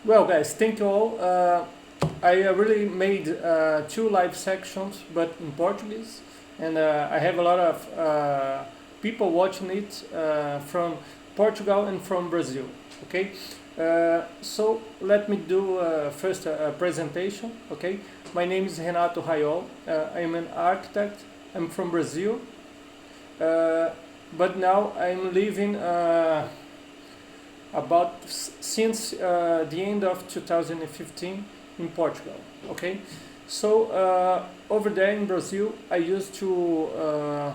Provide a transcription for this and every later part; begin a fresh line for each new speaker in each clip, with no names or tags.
Well, guys, thank you all. I really made two live sections, but in Portuguese, and I have a lot of people watching it from Portugal and from Brazil. Okay, so let me do first a presentation. Okay, my name is Renato Raiol. I am an architect. I'm from Brazil, but now I'm living. Since the end of 2015 in Portugal. Okay, so over there in Brazil, I used to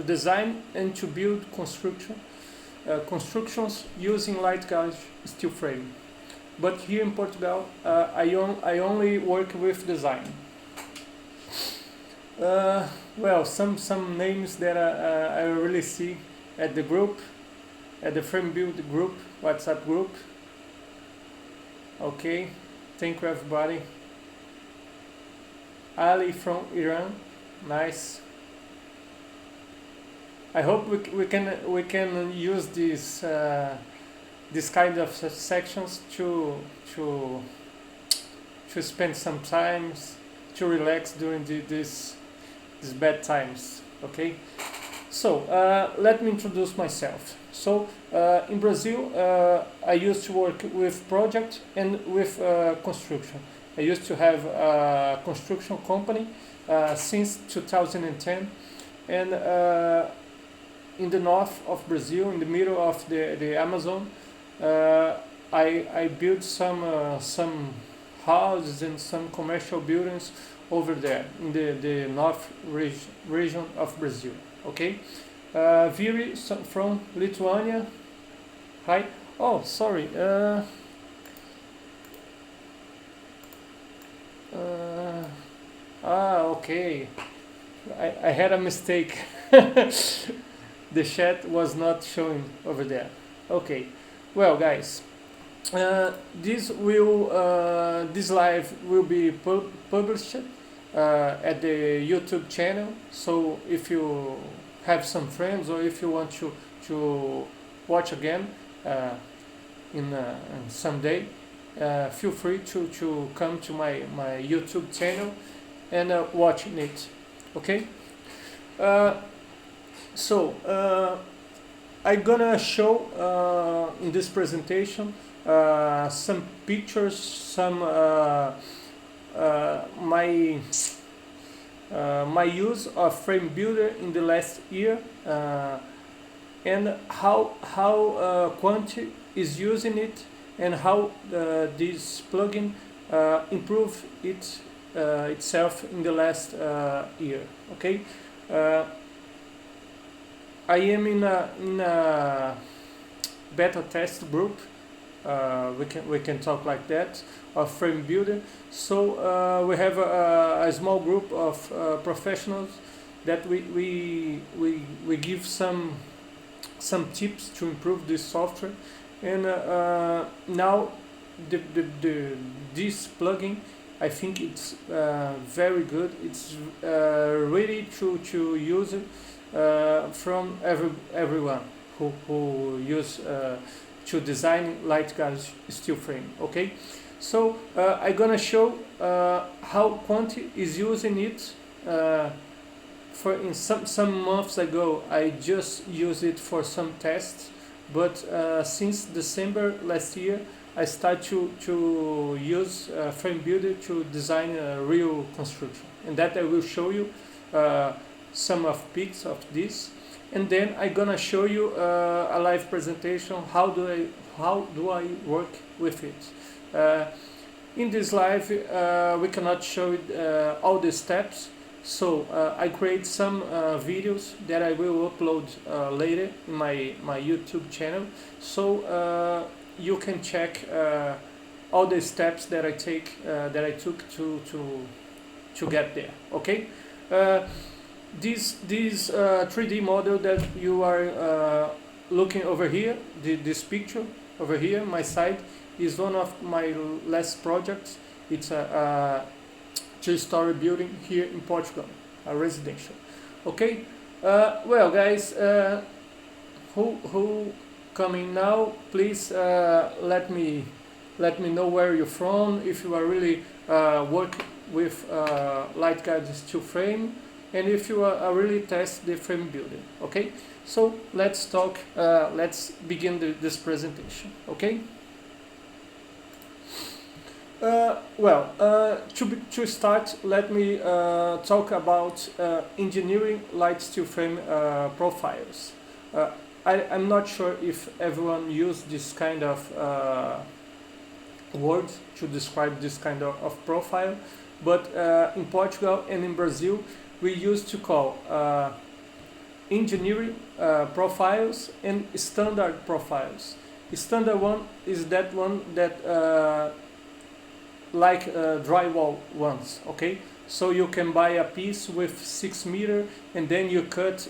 design and to build constructions using light gauge steel frame. But here in Portugal, I only work with design. Well, some names that I really see at the group. At the Framebuilder group, WhatsApp group. Okay, thank you everybody. Ali from Iran, nice. I hope we can use this kind of sections to spend some time to relax during these bad times. Okay, so let me introduce myself. So in Brazil, I used to work with project and with construction. I used to have a construction company since 2010, and in the north of Brazil, in the middle of the Amazon, I built some houses and some commercial buildings over there in the north region of Brazil. Okay. Viri from Lithuania. Hi. Oh, sorry. Okay. I had a mistake. The chat was not showing over there. Okay. Well, guys, this live will be published at the YouTube channel. So if you have some friends, or if you want to watch again in someday, feel free to come to my YouTube channel and watch it. Okay. So I'm gonna show in this presentation some pictures, some my use of Framebuilder in the last year, and how Quantte is using it, and how this plugin improved itself in the last year. Okay, I am in a beta test group. We can talk like that, of Framebuilder. So we have a small group of professionals that we give some tips to improve this software, and now this plugin, I think it's very good. It's ready to use it from everyone who use to design light gauge steel frame. Okay, so I'm gonna show how Quantte is using it. For in some months ago, I just used it for some tests, but since December last year, I started to use Framebuilder to design a real construction, and that I will show you some of pics of this. And then I'm gonna show you a live presentation. How do I work with it? In this live, we cannot show all the steps, so I create some videos that I will upload later in my YouTube channel. So you can check all the steps that I took to get there. Okay. This 3D model that you are looking over here, this picture over here, my side, is one of my last projects. It's a two-story building here in Portugal, a residential. Okay, well, guys, who coming now? Please let me Let me know where you're from, if you are really working with light guided steel frame, and if you are really test the frame building. Okay, so let's talk. Let's begin this presentation. Okay. To start, let me talk about engineering light steel frame profiles. I'm not sure if everyone used this kind of word to describe this kind of profile, but in Portugal and in Brazil, we used to call engineering profiles and standard profiles. Standard one is that one that like drywall ones, okay? So you can buy a piece with 6 meter and then you cut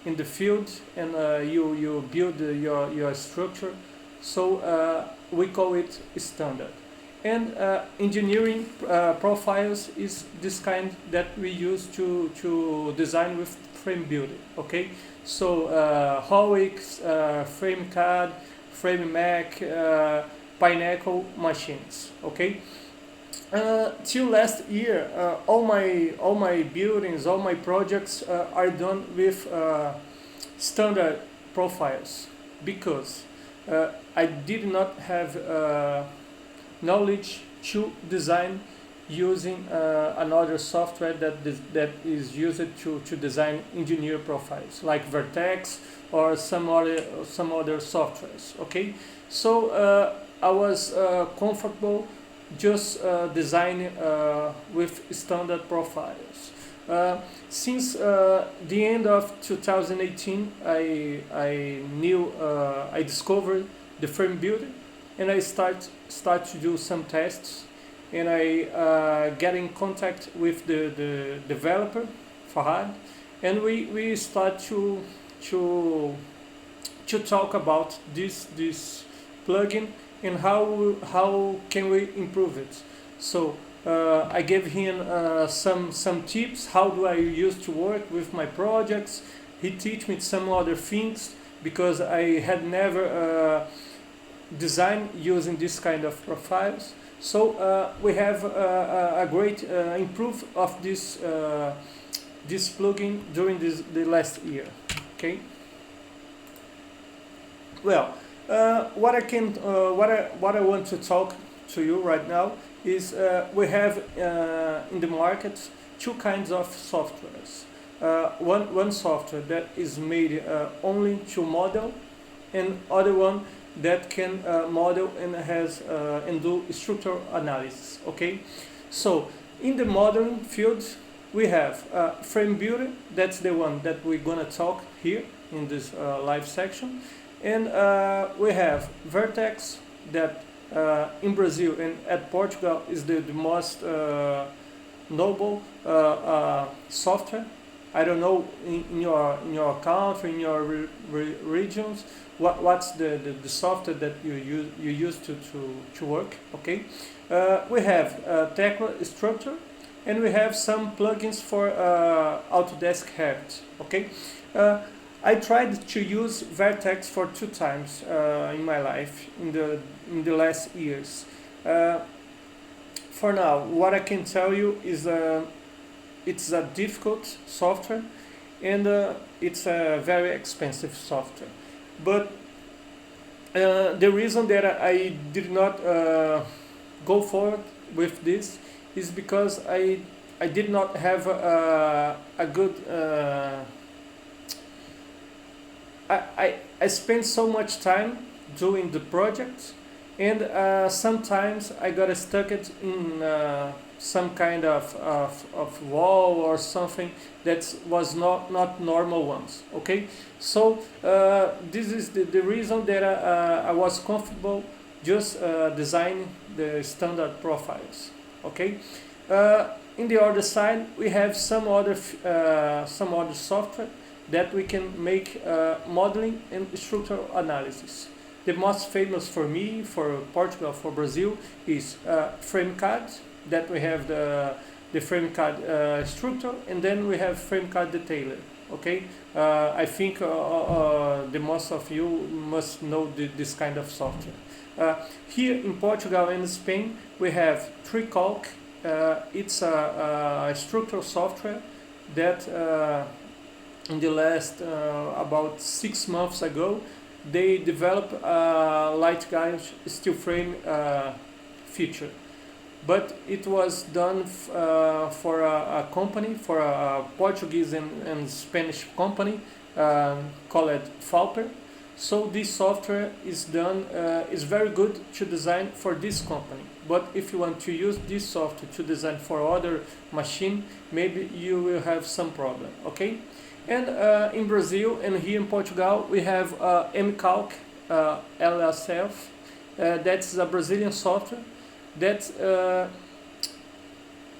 in the field and you build your structure. So we call it standard. And engineering profiles is this kind that we use to design with Framebuilder, okay? So Howix, FrameCAD, FrameMac, Pinnacle machines, okay? Till last year, all my buildings, all my projects are done with standard profiles because I did not have knowledge to design using another software that is used to design engineer profiles like Vertex or some other softwares. Okay, so I was comfortable just designing with standard profiles. Since the end of 2018, I discovered the Framebuilder, and I start to do some tests, and I get in contact with the developer Farhad, and we start to talk about this plugin and how can we improve it. So I gave him some tips. How do I used to work with my projects? He teach me some other things because I had never designed using this kind of profiles. So we have a great improve of this plugin during the last year. Okay. Well, what I want to talk to you right now is we have in the market two kinds of softwares. One software that is made only to model, and other one that can model and has and do structural analysis. Okay, so in the modeling field we have Framebuilder. That's the one that we're gonna talk here in this live section. And we have Vertex that in Brazil and at Portugal is the most noble software. I don't know in your country, in your regions, what's the software that you use to work. Okay, we have Tecla Structure, and we have some plugins for Autodesk Revit. Okay. I tried to use Vertex for 2 times in my life in the last years. For now, what I can tell you is it's a difficult software, and it's a very expensive software. But the reason that I did not go forward with this is because I did not have a good I spent so much time doing the project, and sometimes I got stuck in some kind of wall or something that was not normal ones. Okay, so this is the reason that I was comfortable just designing the standard profiles. Okay, in the other side we have some other software that we can make modeling and structural analysis. The most famous for me, for Portugal, for Brazil, is FrameCAD, that we have the FrameCAD structure, and then we have FrameCAD Detailer. Okay, I think the most of you must know this kind of software. Here in Portugal and Spain, we have Tricalc. It's a structural software that in the last about 6 months ago, they developed a light gauge steel frame feature. But it was done for a company, for a Portuguese and Spanish company called Falper. So this software is very good to design for this company. But if you want to use this software to design for other machine, maybe you will have some problem. Okay. And in Brazil and here in Portugal, we have MCalc, LSF. That's a Brazilian software that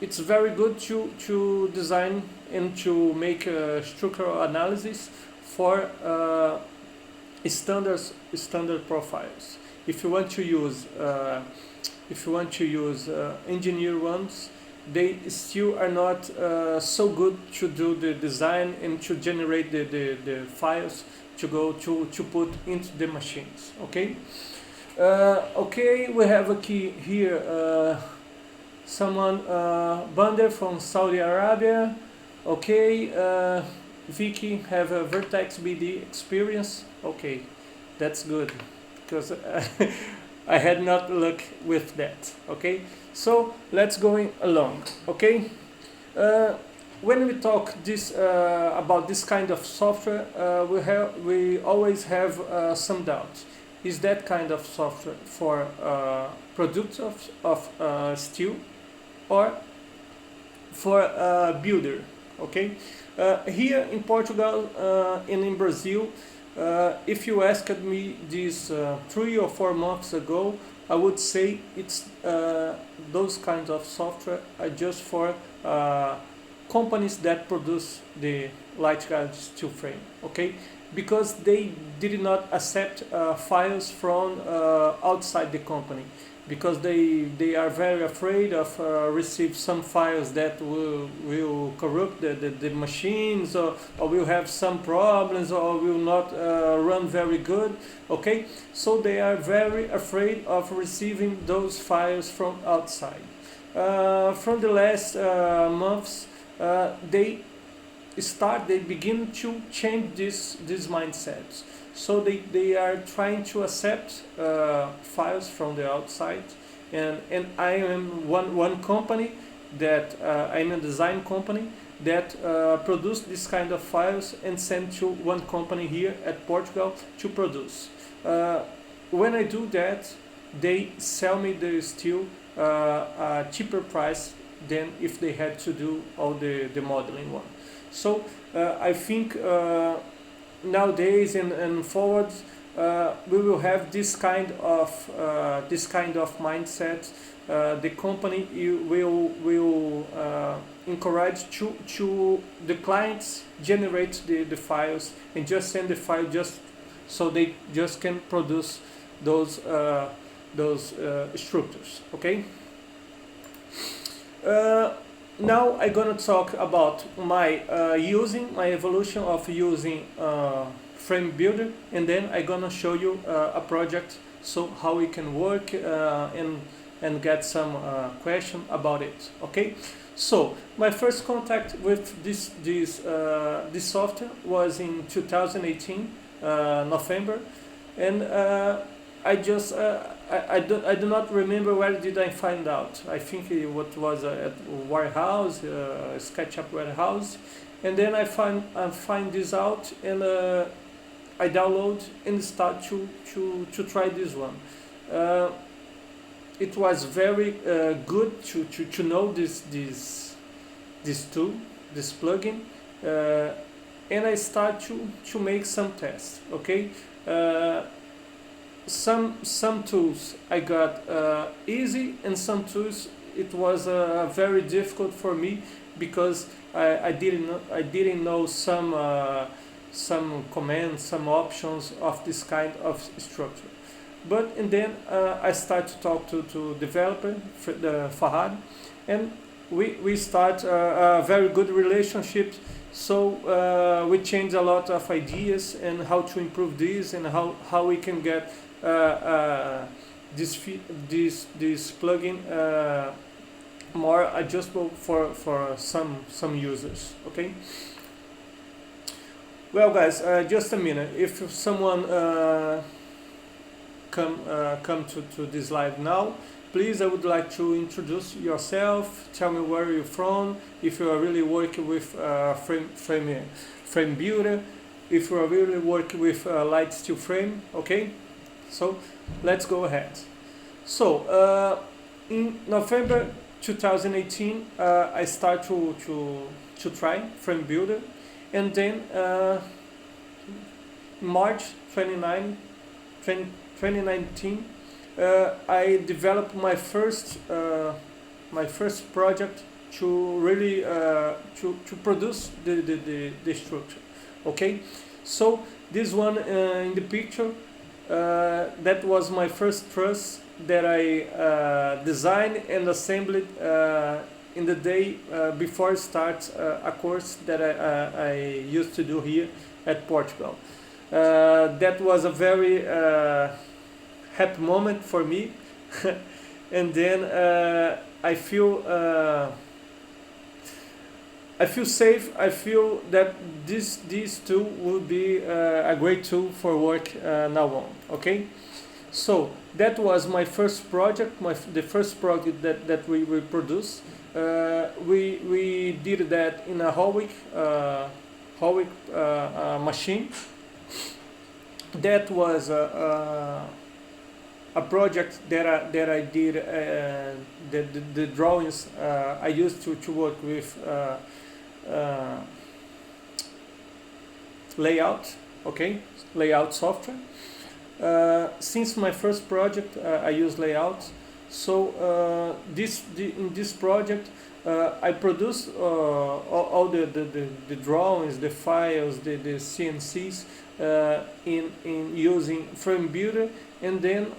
it's very good to design and to make structural analysis for standard profiles. If you want to use engineer ones, they still are not so good to do the design and to generate the files to put into the machines. Okay. Okay, we have a key here. Someone Bander from Saudi Arabia. Okay, Vicky have a Vertex BD experience. Okay, that's good because I had not luck with that. Okay, so let's go along. Okay, when we talk about this kind of software, we always have some doubts. Is that kind of software for products of steel or for a builder? Okay, here in Portugal and in Brazil, if you asked me this 3 or 4 months ago, I would say it's those kinds of software are just for companies that produce the light gauge steel frame. Okay, because they did not accept files from outside the company, because they are very afraid of receive some files that will corrupt the machines, or will have some problems, or will not run very good. Okay, so they are very afraid of receiving those files from outside. From the last months, they begin to change these mindsets. So they are trying to accept files from the outside, and I am one company that I'm a design company that produce this kind of files and send to one company here at Portugal to produce. When I do that, they sell me the steel a cheaper price than if they had to do all the modeling one. So I think nowadays and forward we will have this kind of mindset. The company will encourage to the clients generate the files and just send the file just so they just can produce those structures. Okay. Now I'm gonna talk about my evolution of using Framebuilder, and then I'm gonna show you a project, so how it can work and get some question about it. Okay, so my first contact with this software was in 2018 November, and I just I do not remember where did I find out. I think it was at warehouse, SketchUp warehouse, and then I find this out, and I download and start to try this one. It was very good to know this tool, this plugin, and I start to make some tests. Okay. Some tools I got easy, and some tools it was very difficult for me, because I didn't know some commands, some options of this kind of structure. And then I start to talk to developer Fahad, and we start a very good relationship. So we change a lot of ideas and how to improve this, and how we can get this plugin more adjustable for some users. Okay. Well, guys, just a minute. If someone come to this live now, please, I would like to introduce yourself. Tell me where you're from. If you are really working with Framebuilder, if you are really working with Light Steel Frame. Okay, so let's go ahead. So in November 2018, I start to try Framebuilder, and then March 2019, I developed my first project to really to produce the structure. Okay, so this one in the picture, that was my first truss that I designed and assembled in the day before I start a course that I used to do here at Portugal. That was a very happy moment for me. And then I feel safe. I feel that this tool will be a great tool for work now on. Okay, so that was my first project, the first project that we produced. We did that in a Howick machine. That was a project that I did. The drawings I used to work with layout. Okay, layout software. Since my first project, I use layout. So in this project, I produced all the drawings, the files, the CNCs in using Framebuilder, and then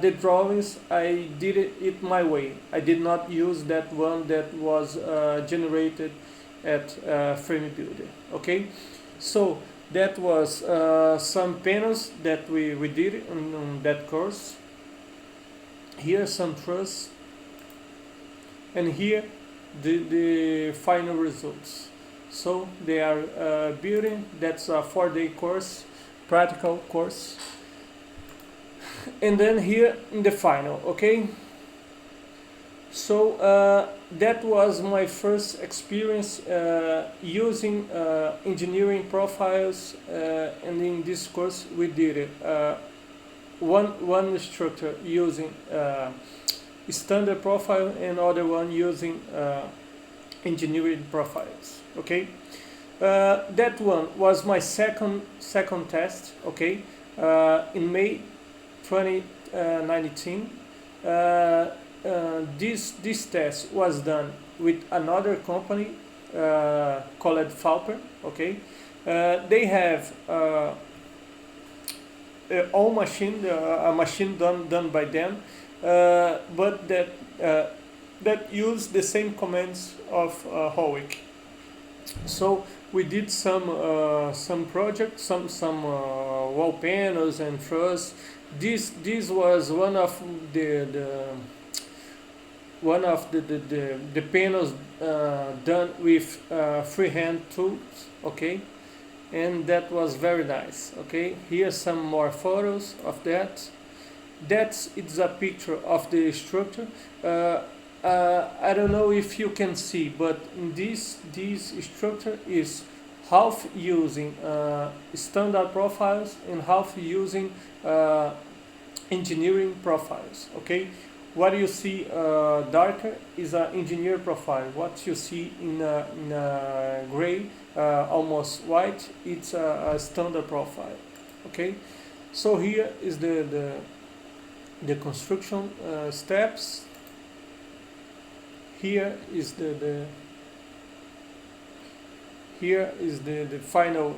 the drawings I did it my way. I did not use that one that was generated at Framebuilder. Okay, so that was some panels that we did on that course. Here some truss, and here the final results. So they are building. That's a 4-day course, practical course. And then here in the final. Okay, so that was my first experience using engineering profiles, and in this course we did it. One instructor using standard profile and other one using engineering profiles. Okay, that one was my second test. Okay, in May 2019. This test was done with another company called Falper. Okay, they have own machine, a machine done by them, but that use the same commands of Howick. So we did some projects, some wall panels and truss. This was one of the panels done with freehand tools. Okay, and that was very nice. Okay, here's some more photos of that. It's a picture of the structure. I don't know if you can see, but in this structure is half using standard profiles and half using engineering profiles. Okay, what you see darker is an engineer profile. What you see in a gray, almost white, it's a standard profile. Okay, so here is the construction steps. Here is the final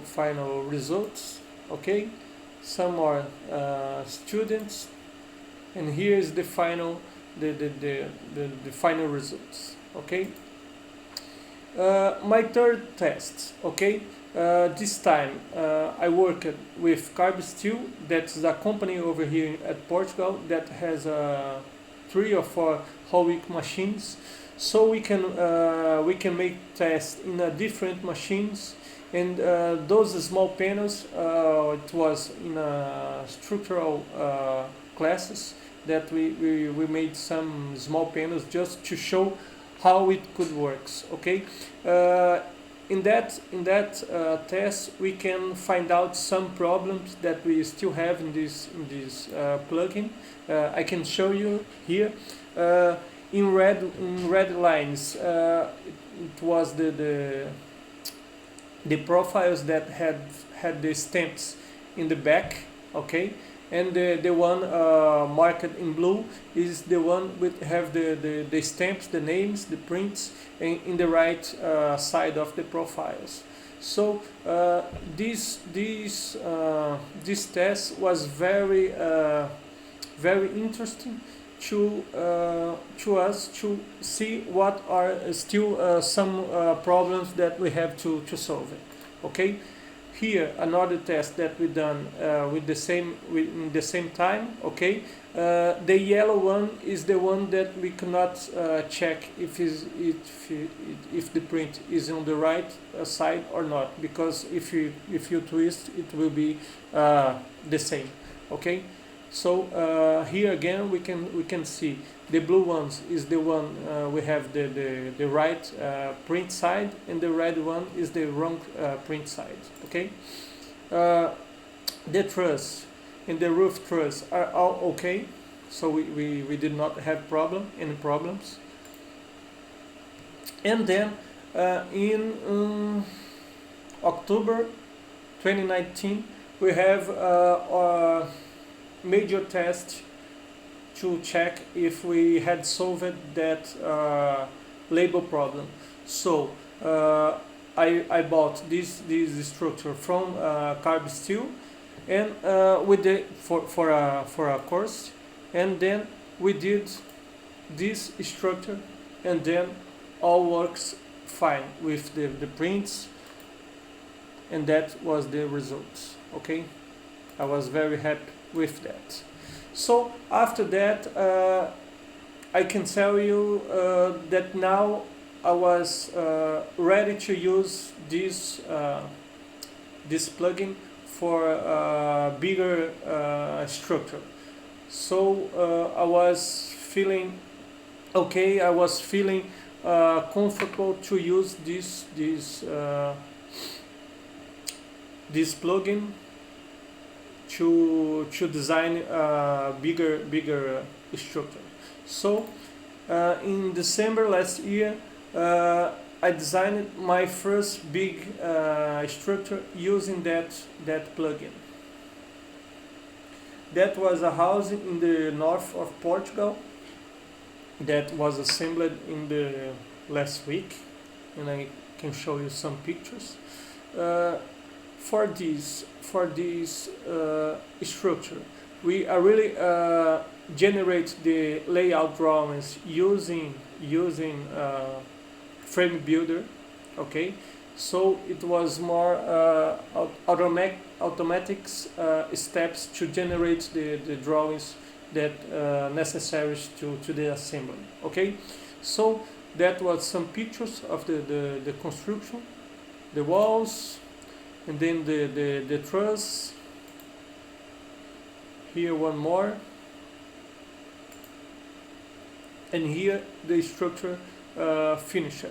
results. Okay, some more students, and here is the final final results. Okay, my third test. Okay, This time I worked with Carb Steel. That's a company over here at Portugal that has 3 or 4 whole week machines, so we can make tests in different machines. And those small panels, it was in structural classes that we made some small panels just to show how it could works. Okay, in that test we can find out some problems that we still have in this plugin. I can show you here in red lines. It was the profiles that had the stamps in the back, okay, and the one marked in blue is the one with have the stamps, the names, the prints in the right side of the profiles. So this test was very interesting to us to see what are still some problems that we have to solve it. Okay, here another test that we done in the same time. Okay, the yellow one is the one that we cannot check if the print is on the right side or not, because if you twist it will be the same. Okay. So here again we can see the blue ones is the one we have the right print side, and the red one is the wrong print side. Okay, the truss and the roof truss are all okay, so we did not have any problems. And then in October 2019 we have major test to check if we had solved that label problem. So I bought this structure from Carb Steel, and for a course, and then we did this structure, and then all works fine with the prints, and that was the results. Okay, I was very happy with that. So after that I can tell you that now I was ready to use this plugin for a bigger structure. So I was feeling okay, I was feeling comfortable to use this plugin to design a bigger structure. So in December last year I designed my first big structure using that plugin. That was a house in the north of Portugal that was assembled in the last week, and I can show you some pictures. For this structure, we really generate the layout drawings using Framebuilder. Okay, so it was more automatic steps to generate the drawings that necessary to the assembly. Okay, so that was some pictures of the construction, the walls, and then the truss. Here one more, and here the structure finished.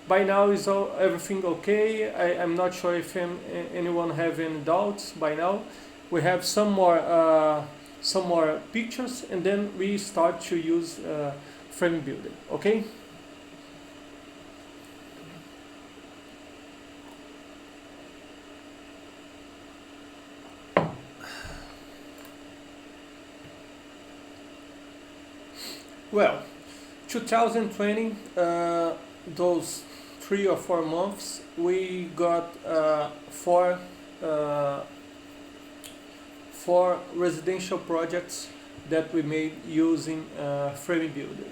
By now is everything okay. I'm not sure if anyone have any doubts by now. We have some more pictures, and then we start to use Framebuilder. Okay. Well, 2020, those 3 or 4 months, we got four residential projects that we made using Framebuilder.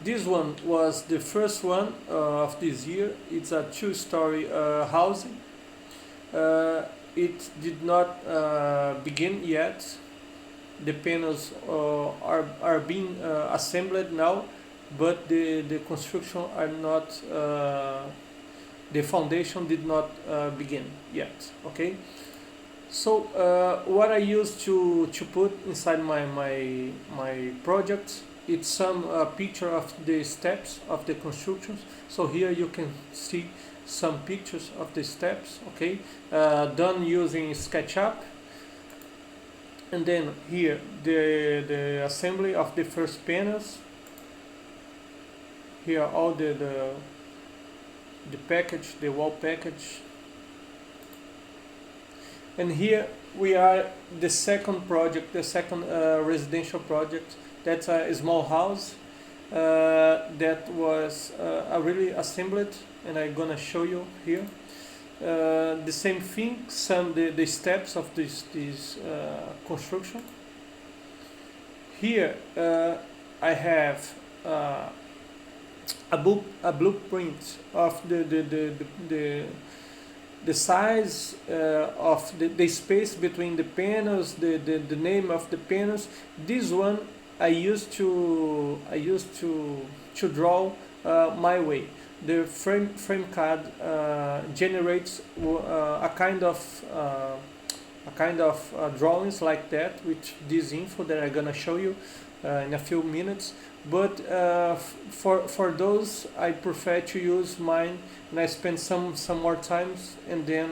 This one was the first one of this year. It's a two-story housing. It did not begin yet. The panels are being assembled now, but the construction are not. The foundation did not begin yet. Okay. So what I used to put inside my project, it's some picture of the steps of the constructions. So here you can see some pictures of the steps, okay, done using SketchUp. And then here the assembly of the first panels. Here all the package, the wall package. And here we are the second project, the second residential project. That's a small house that was really assembled, and I'm gonna show you here. The same thing, the steps of this construction. Here I have a blueprint of the size of the space between the panels, the name of the panels. This one I used to draw my way. The frame card generates a kind of drawings like that with this info that I'm gonna show you in a few minutes. But for those, I prefer to use mine, and I spend some more times, and then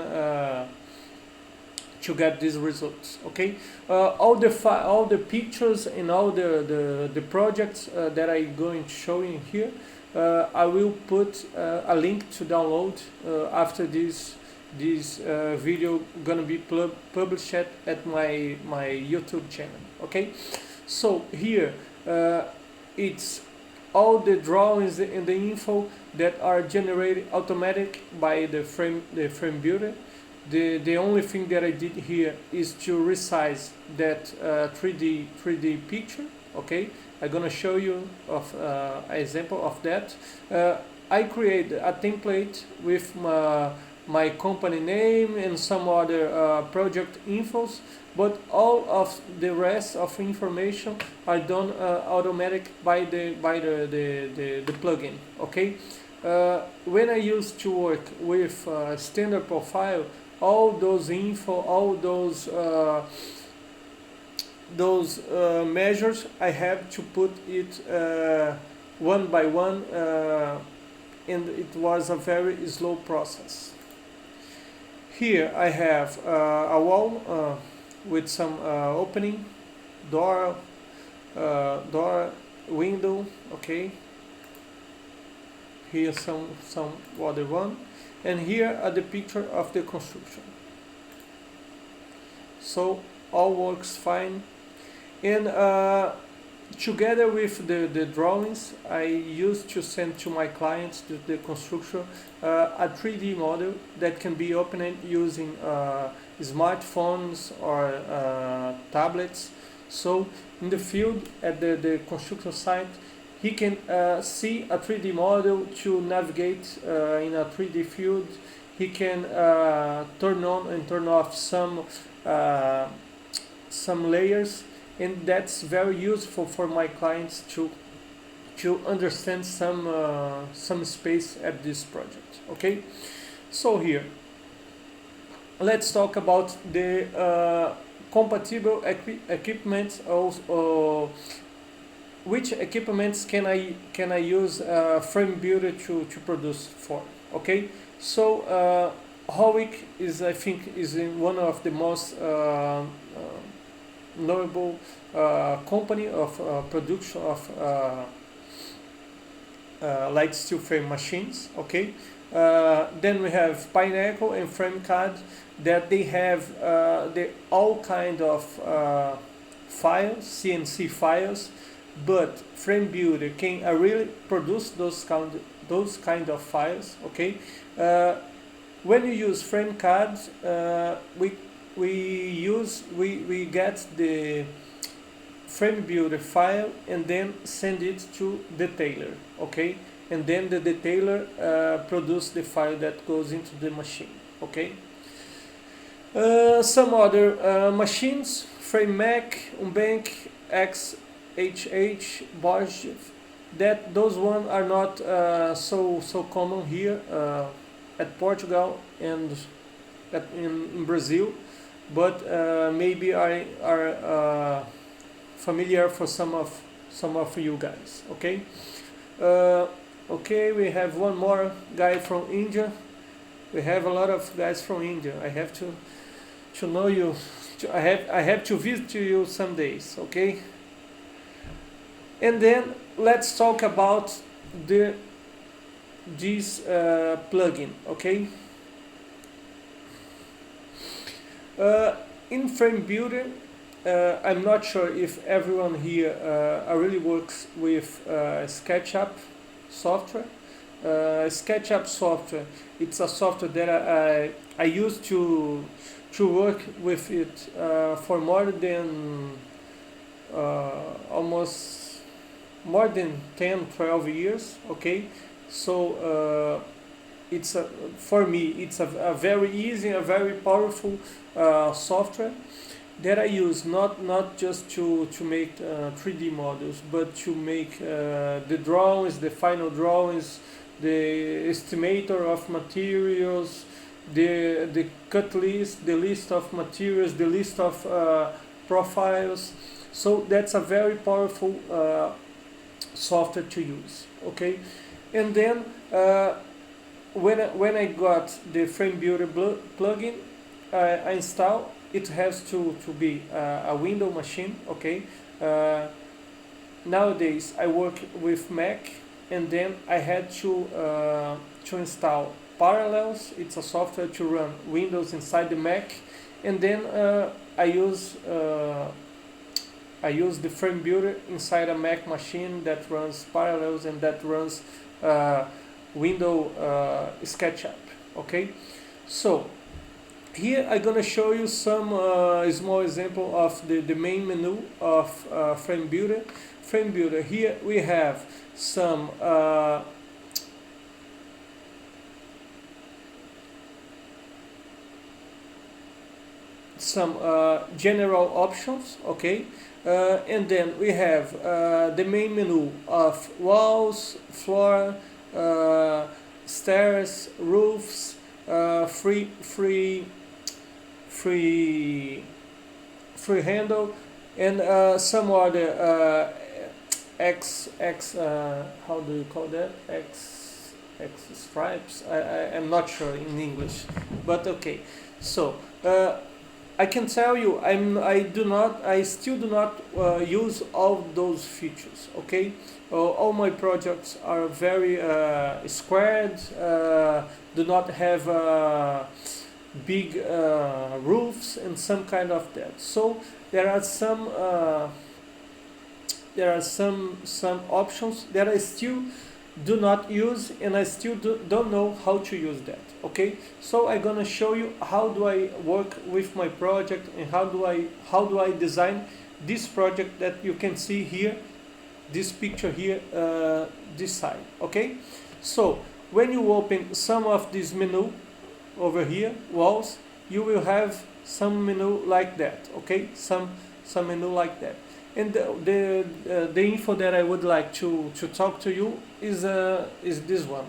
to get these results. Okay, all the pictures and all the projects that I'm going to show you here, I will put a link to download after this video gonna be published at my YouTube channel. Okay, so here it's all the drawings and the info that are generated automatic by the Framebuilder. The only thing that I did here is to resize that 3D picture. Okay, I'm gonna show you of an example of that. I created a template with my company name and some other project infos, but all of the rest of information are done automatic by the plugin. Okay, when I used to work with standard profile, all those info, all those measures, I have to put it one by one, and it was a very slow process. Here I have a wall with some opening, door, window. Okay. Here some other one, and here are the picture of the construction. So all works fine, and together with the drawings, I used to send to my clients the construction a 3D model that can be opened using smartphones or tablets. So in the field at the construction site, he can see a 3D model to navigate in a 3D field. He can turn on and turn off some layers, and that's very useful for my clients to understand some space at this project. Okay, so here let's talk about the compatible equipment. Also, which equipments can I use Framebuilder to produce for? Okay, so Howick I think is one of the most notable company of production of light steel frame machines. Okay, then we have Pineapple and Framecard, that they have all kind of files, CNC files, but Framebuilder can really produce those kind of files. Okay, when you use Framecard, we get the Framebuilder file and then send it to detailer, okay? And then the detailer produce the file that goes into the machine, okay? Some other machines: FrameMac, Unbank, XHH, Bosch. Those ones are not so common here at Portugal and in Brazil, but maybe are familiar for some of you guys. Okay. Okay, we have one more guy from India. We have a lot of guys from India. I have to know you. I have to visit you some days. Okay. And then let's talk about this plugin. Okay. In Framebuilder, I'm not sure if everyone here really works with SketchUp software. SketchUp software, it's a software that I used to work with it for more than almost more than 10-12 years. Okay, so for me it's a very easy, a very powerful software that I use not just to make 3D models, but to make the drawings, the final drawings, the estimator of materials, the cut list, the list of materials, the list of profiles. So that's a very powerful software to use. Okay, and then when I got the Framebuilder plugin, I install. It has to be a window machine. Okay. Nowadays I work with Mac, and then I had to install Parallels. It's a software to run Windows inside the Mac, and then I use the Framebuilder inside a Mac machine that runs Parallels and that runs Windows SketchUp. Okay, so here I'm gonna show you some small example of the main menu of Framebuilder. Framebuilder. Here we have some general options. Okay, and then we have the main menu of walls, floor, stairs, roofs, free handle, and some other how do you call that, X stripes. I'm not sure in English, but okay. So I can tell you I still do not use all those features. Okay, all my projects are very squared, do not have big roofs and some kind of that. So there are some options that I still do not use, and I still don't know how to use that. Okay, so I'm gonna show you how do I work with my project, and how do I design this project that you can see here, this picture here, this side. Okay, so when you open some of this menu over here, walls, you will have some menu like that. Okay, some menu like that. And the info that I would like to talk to you is this one.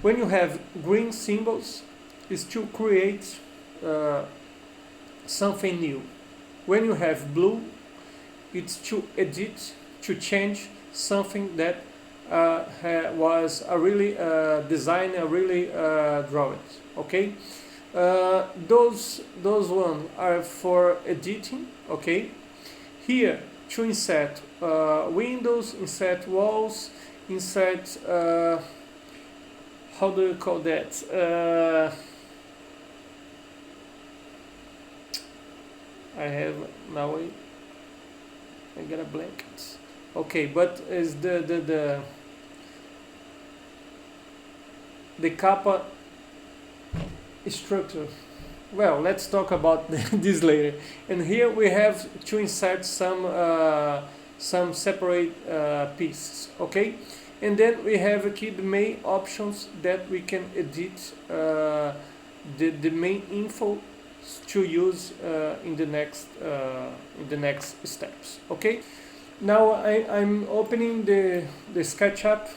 When you have green symbols, is to create something new. When you have blue, it's to edit, to change something that was a really design, a really draw it. Okay, those ones are for editing. Okay. Here, to insert windows, insert walls, insert, how do you call that? I have, now I got a blanket. Okay, but is the capa structure. Well, let's talk about this later. And here we have to insert some separate pieces, okay? And then we have aquí the main options that we can edit the main info to use in the next steps, okay? Now I'm opening the SketchUp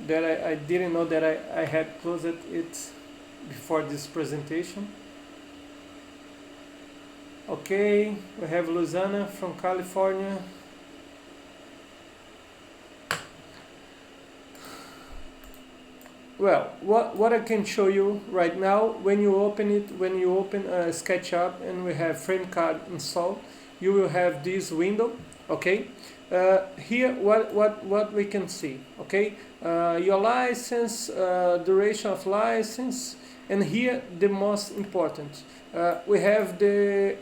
that I didn't know that I had closed it before this presentation. Okay, we have Luzana from California. Well, what I can show you right now, when you open SketchUp and we have FrameCard installed, you will have this window, okay? Here, what we can see, okay? Your license, duration of license, and here the most important, we have the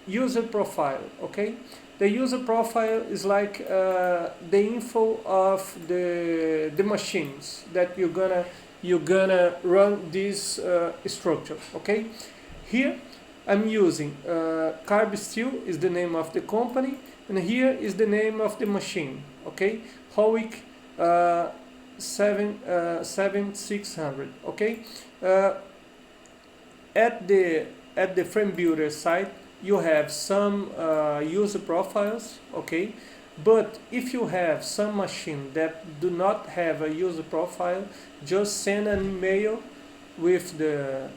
user profile, okay? The user profile is like the info of the machines that you're gonna run this structure, okay? Here I'm using Carb Steel is the name of the company, and here is the name of the machine, okay? Howick 7600, okay? At the Framebuilder site, you have some user profiles, okay? But if you have some machine that do not have a user profile, just send an email with the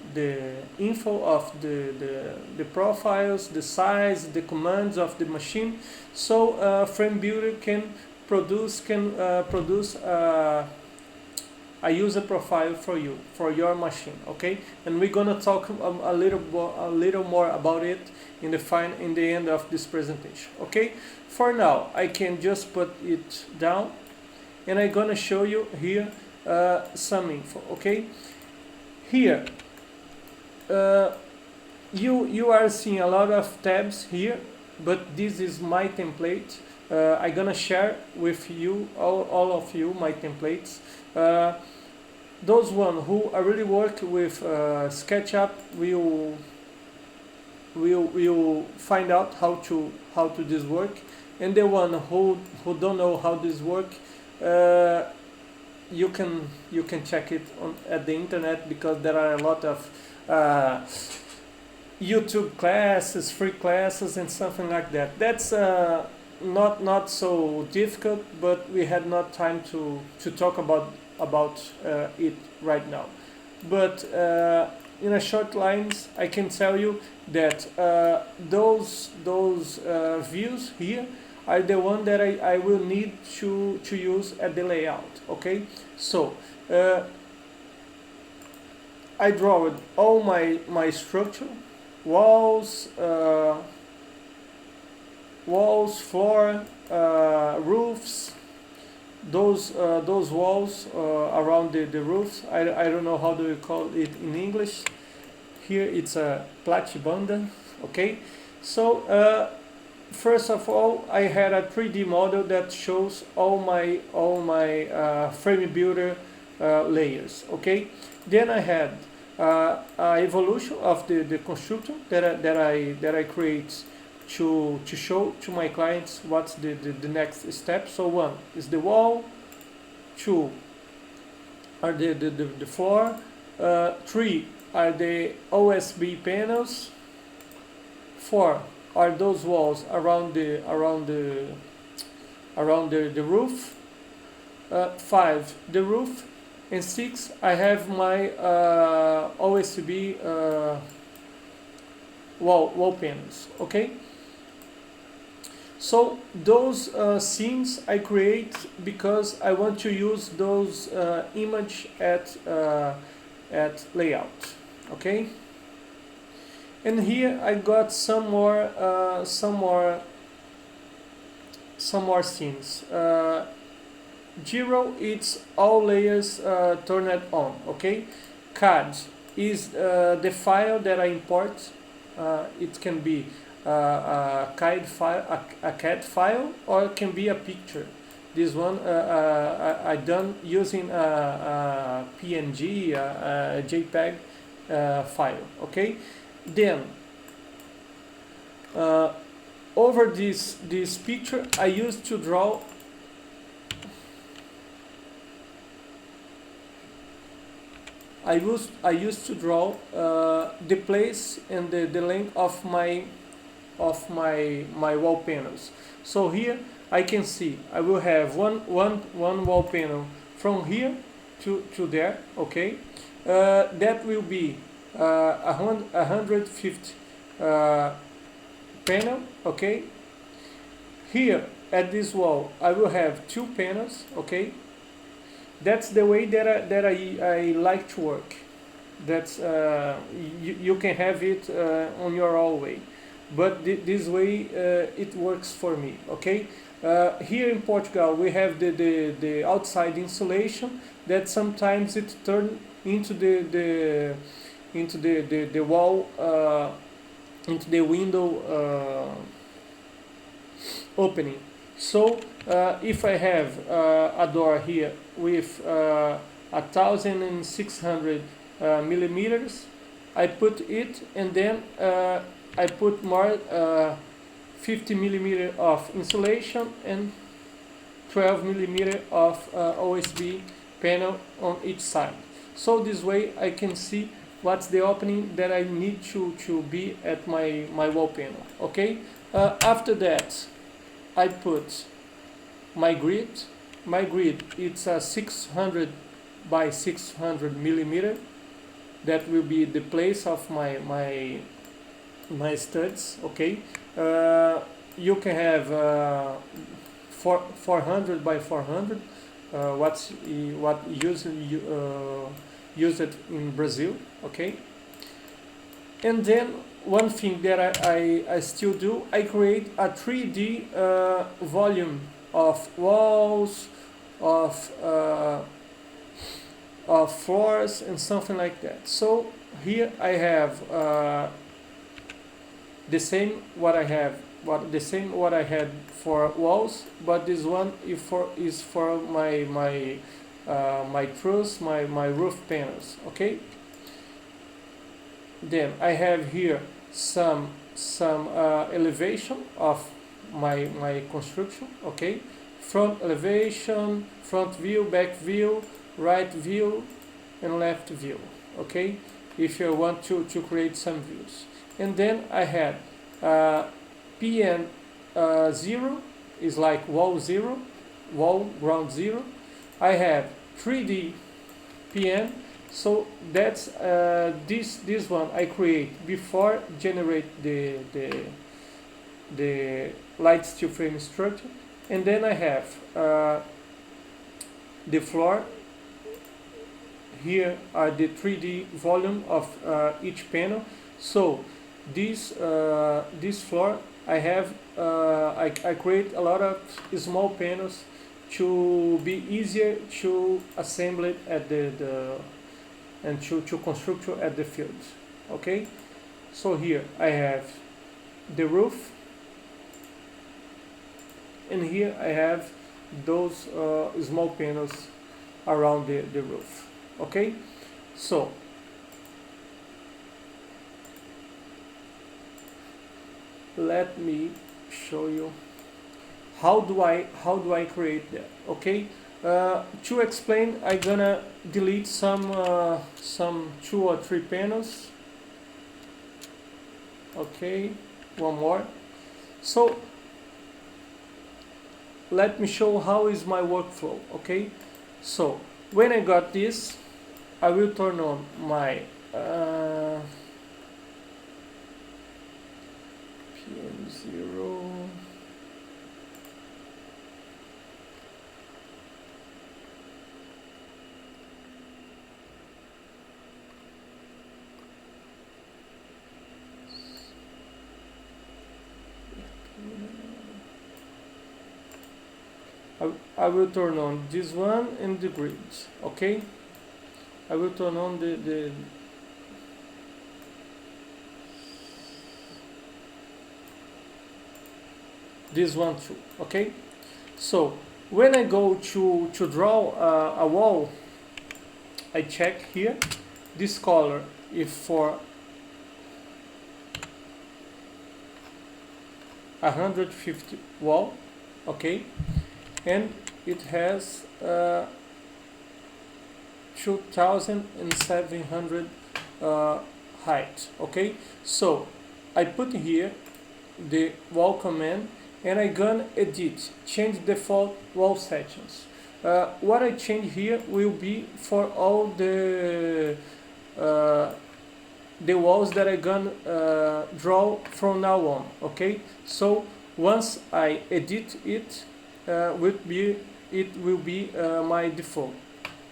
info of the profiles, the size, the commands of the machine, so Framebuilder can produce a user profile for you, for your machine, okay? And we're gonna talk a little more about it in the end of this presentation, okay? For now, I can just put it down, and I'm gonna show you here some info, okay? Here, you are seeing a lot of tabs here, but this is my template. I'm gonna share with you, all of you, my templates. Those one who already work with SketchUp will find out how to this work, and the one who don't know how this work, you can check it at the internet, because there are a lot of YouTube classes, free classes, and something like that. That's not so difficult, but we had not time to talk about it right now. But in a short lines, I can tell you that those views here are the one that I will need to use at the layout, okay? So I drawed all my structure, walls, floor, roofs, those walls around the roofs. I don't know how do you call it in English. Here it's a platibanda, okay? So first of all, I had a 3D model that shows all my Framebuilder layers, okay? Then I had evolution of the constructor that I create to show to my clients what's the next step. So 1 is the wall, 2 are the floor, 3 are the OSB panels, 4 are those walls around the roof, 5 the roof, and 6 I have my OSB wall panels, okay? So those scenes I create because I want to use those image at layout, okay? And here I got some more scenes. 0, it's all layers turned on, okay? CAD is the file that I import. It can be a CAD file, or it can be a picture. This one I done using a PNG, a JPEG, file. Okay, then over this picture I used to draw I used to draw the place and the length of my wall panels. So here I can see I will have one wall panel from here to there. Okay, that will be 150 panel. Okay, here at this wall I will have 2 panels. Okay, that's the way that I like to work. That's you can have it on your own way, but this way it works for me. Okay, here in Portugal we have the outside insulation that sometimes it turns into the wall, into the window opening. So if I have a door here with 1,600 millimeters, I put it, and then I put more 50 millimeter of insulation and 12 millimeter of OSB panel on each side. So this way I can see what's the opening that I need to be at my wall panel. Okay. After that, I put my grid. My grid, it's a 600 by 600 millimeter. That will be the place of my studs. Okay. You can have 400 by 400. What usually used in Brazil. Okay. And then one thing that I still do, I create a 3D volume of walls, of floors, and something like that. So here I have the same what I had for walls, but this one is for my truss, my roof panels. Okay. Then I have here some elevation of my construction. Okay, front elevation, front view, back view, right view, and left view. Okay, if you want to create some views. And then I had PN 0 is like wall 0, wall ground 0. I have 3D PN. So that's this one I create before generate the light steel frame structure, and then I have the floor. Here are the 3D volume of each panel. So this floor I have I create a lot of small panels to be easier to assemble it at and to construct at the field. Okay, so here I have the roof, and here I have those small panels around the roof. Okay, so let me show you how do I create that. Okay. To explain, I'm gonna delete some 2 or 3 panels. Okay, one more. So let me show how is my workflow. Okay, so when I got this, I will turn on my PM0. I will turn on this one and the grid. Okay, I will turn on the this one too. Okay, so when I go to draw a wall, I check here. This color if for 150 wall, okay, and it has 2700 height, okay. So I put here the wall command, and I gonna edit, change default wall sections. What I change here will be for all the walls that I gonna draw from now on, okay. So once I edit it, it will be my default,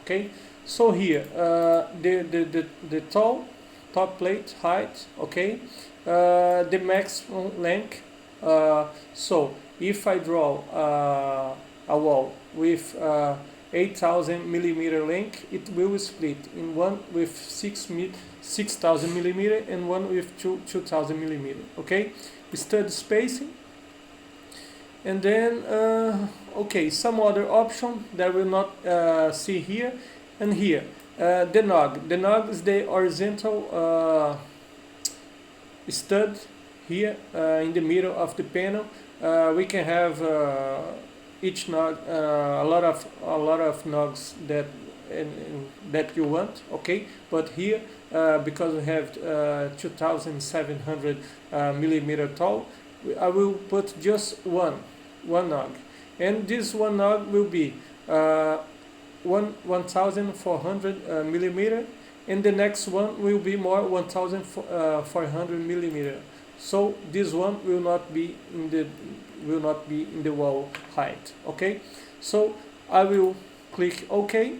okay. So here the top plate height, okay, the maximum length. So if I draw a wall with 8000 millimeter length, it will split in one with 6000 millimeter and one with 2000 millimeter, okay. Stud spacing, and then okay, some other option that will not see here. And here the nog is the horizontal stud here in the middle of the panel. We can have each nog, a lot of nogs that you want, okay. But here because we have 2700 millimeter tall, I will put just one nog, and this one nog will be 1400 millimeter, and the next one will be more 1400 millimeter. So this one will not be in the wall height, okay. So I will click OK.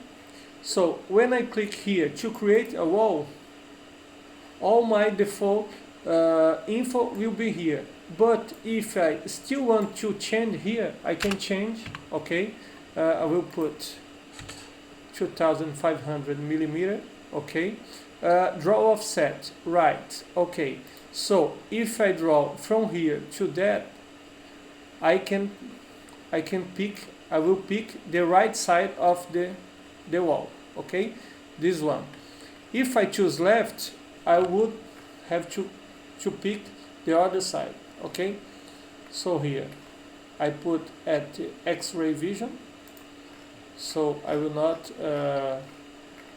So when I click here to create a wall, all my default info will be here. But if I still want to change here, I can change, okay. I will put 2500 millimeter, okay. Draw offset right, okay. So if I draw from here to that, I will pick the right side of the wall, okay, this one. If I choose left, I would have to pick the other side, okay. So here I put at X-ray vision, so I will not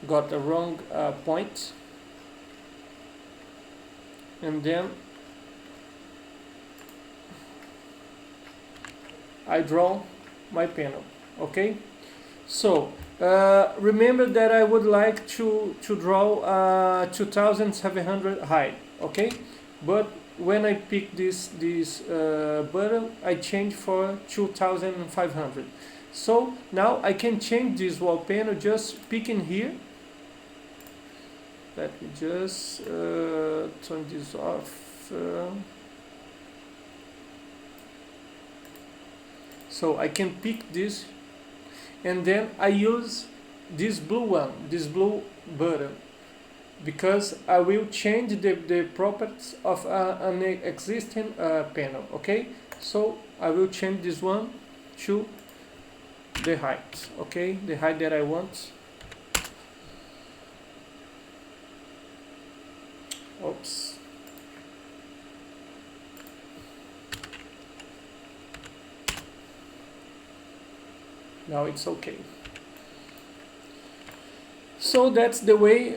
got a wrong point, and then I draw my panel, okay. So remember that I would like to draw 2700 height, okay. But when I pick this button, I change for 2500. So now I can change this wall panel just picking here. Let me just turn this off. So I can pick this, and then I use this blue button, because I will change the properties of an existing panel, okay. So I will change this one to the height, okay, the height that I want. Oops. Now it's okay. So that's the way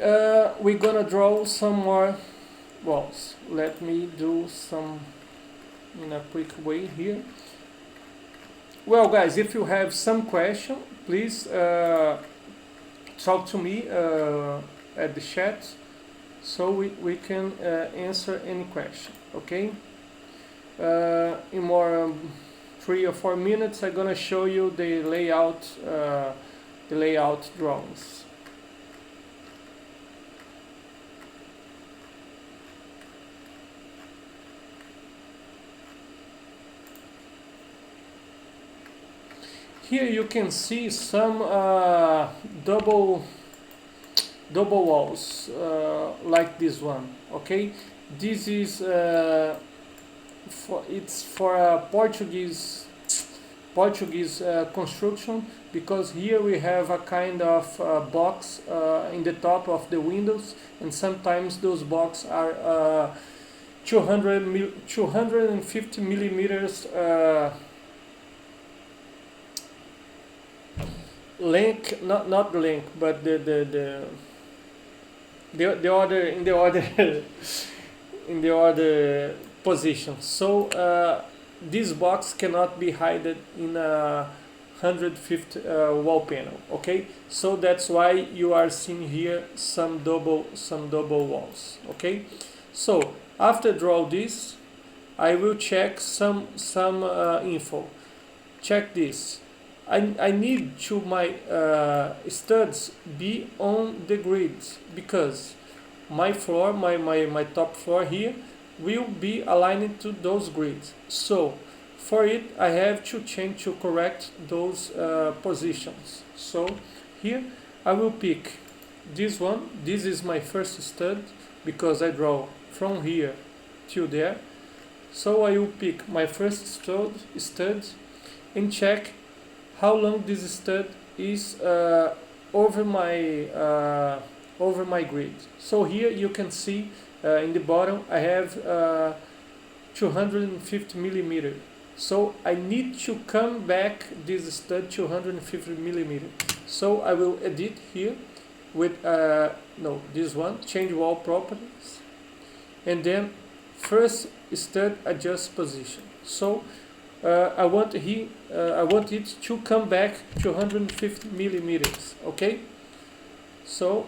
we're gonna draw some more walls. Let me do some in a quick way here. Well, guys, if you have some question, please talk to me at the chat, so we can answer any question, okay. In more 3 or 4 minutes, I'm gonna show you the layout drawings. Here you can see some double walls like this one, okay. This is for a Portuguese Portuguese construction, because here we have a kind of box in the top of the windows, and sometimes those boxes are 250 millimeters length, not the length, but the other in the other in the other position. So this box cannot be hidden in a 150 wall panel. Okay, so that's why you are seeing here some double walls. Okay, so after draw this, I will check some info. Check this. I need to my studs be on the grid, because my floor, my top floor here will be aligned to those grids. So for it, I have to change to correct those positions. So here I will pick this one. This is my first stud, because I draw from here to there. So I will pick my first stud and check how long this stud is over my grid. So here you can see in the bottom I have 250 millimeter. So I need to come back this stud 250 millimeter. So I will edit here with no, this one, change wall properties, and then first stud adjust position. So I want it to come back 250 millimeters. Okay, so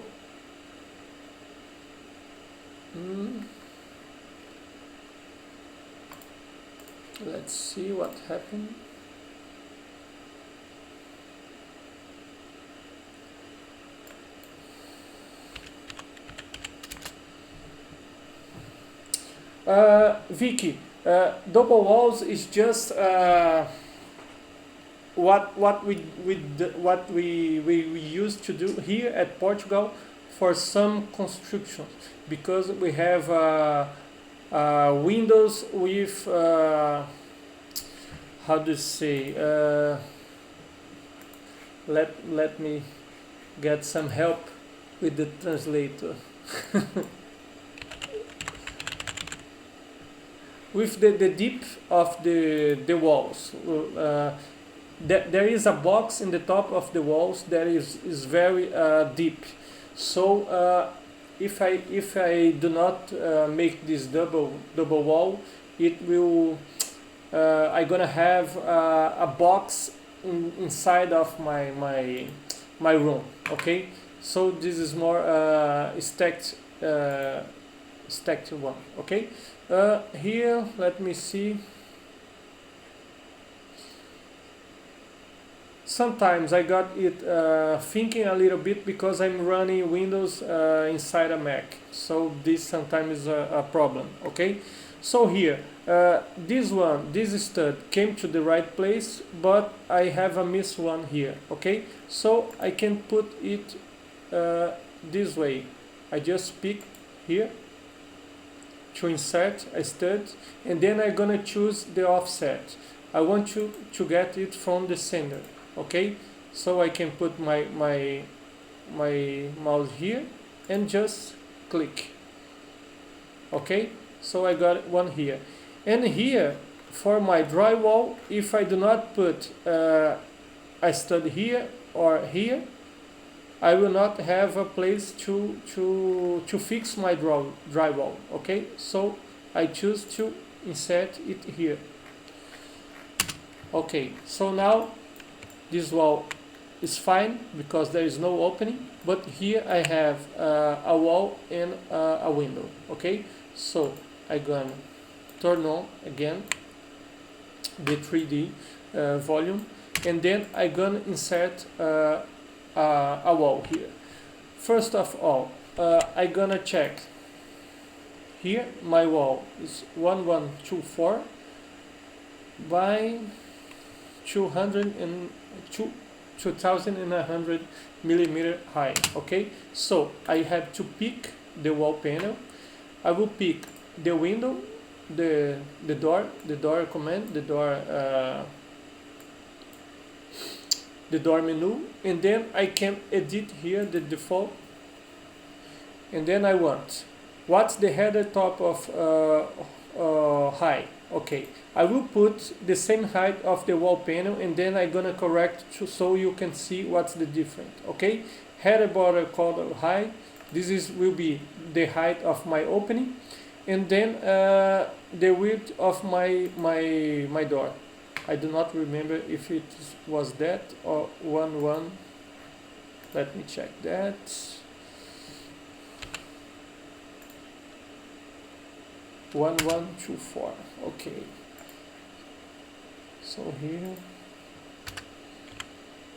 let's see what happened. Vicky, double walls is just what we used to do here at Portugal for some constructions, because we have windows with how to say, let me get some help with the translator. With the depth of the walls, there is a box in the top of the walls that is very deep. So if I do not make this double wall, it will I'm gonna have a box inside of my room. Okay, so this is more stacked one. Okay. Here, let me see. Sometimes I got it thinking a little bit, because I'm running Windows inside a Mac. So this sometimes is a problem. Okay. So here, this stud came to the right place, but I have a miss one here. Okay. So I can put it this way. I just pick here to insert a stud, and then I'm gonna choose the offset. I want to get it from the center. Okay, so I can put my mouse here and just click. Okay, so I got one here, and here for my drywall, if I do not put a stud here or here, I will not have a place to fix my drywall. Okay, so I choose to insert it here. Okay, so now this wall is fine because there is no opening, but here I have a wall and a window. Okay, so I'm gonna turn on again the 3D volume, and then I'm gonna insert a wall here. First of all, I'm gonna check here. My wall is 1124 by 2100 millimeter high. Okay, so I have to pick the wall panel. I will pick the window, the door command, the door the door menu, and then I can edit here the default, and then I want what's the header top of height. Okay, I will put the same height of the wall panel, and then I'm gonna correct so you can see what's the difference. Okay, header border color height, this is will be the height of my opening, and then the width of my door. I do not remember if it was that or 1 let me check that. One 124. Okay, so here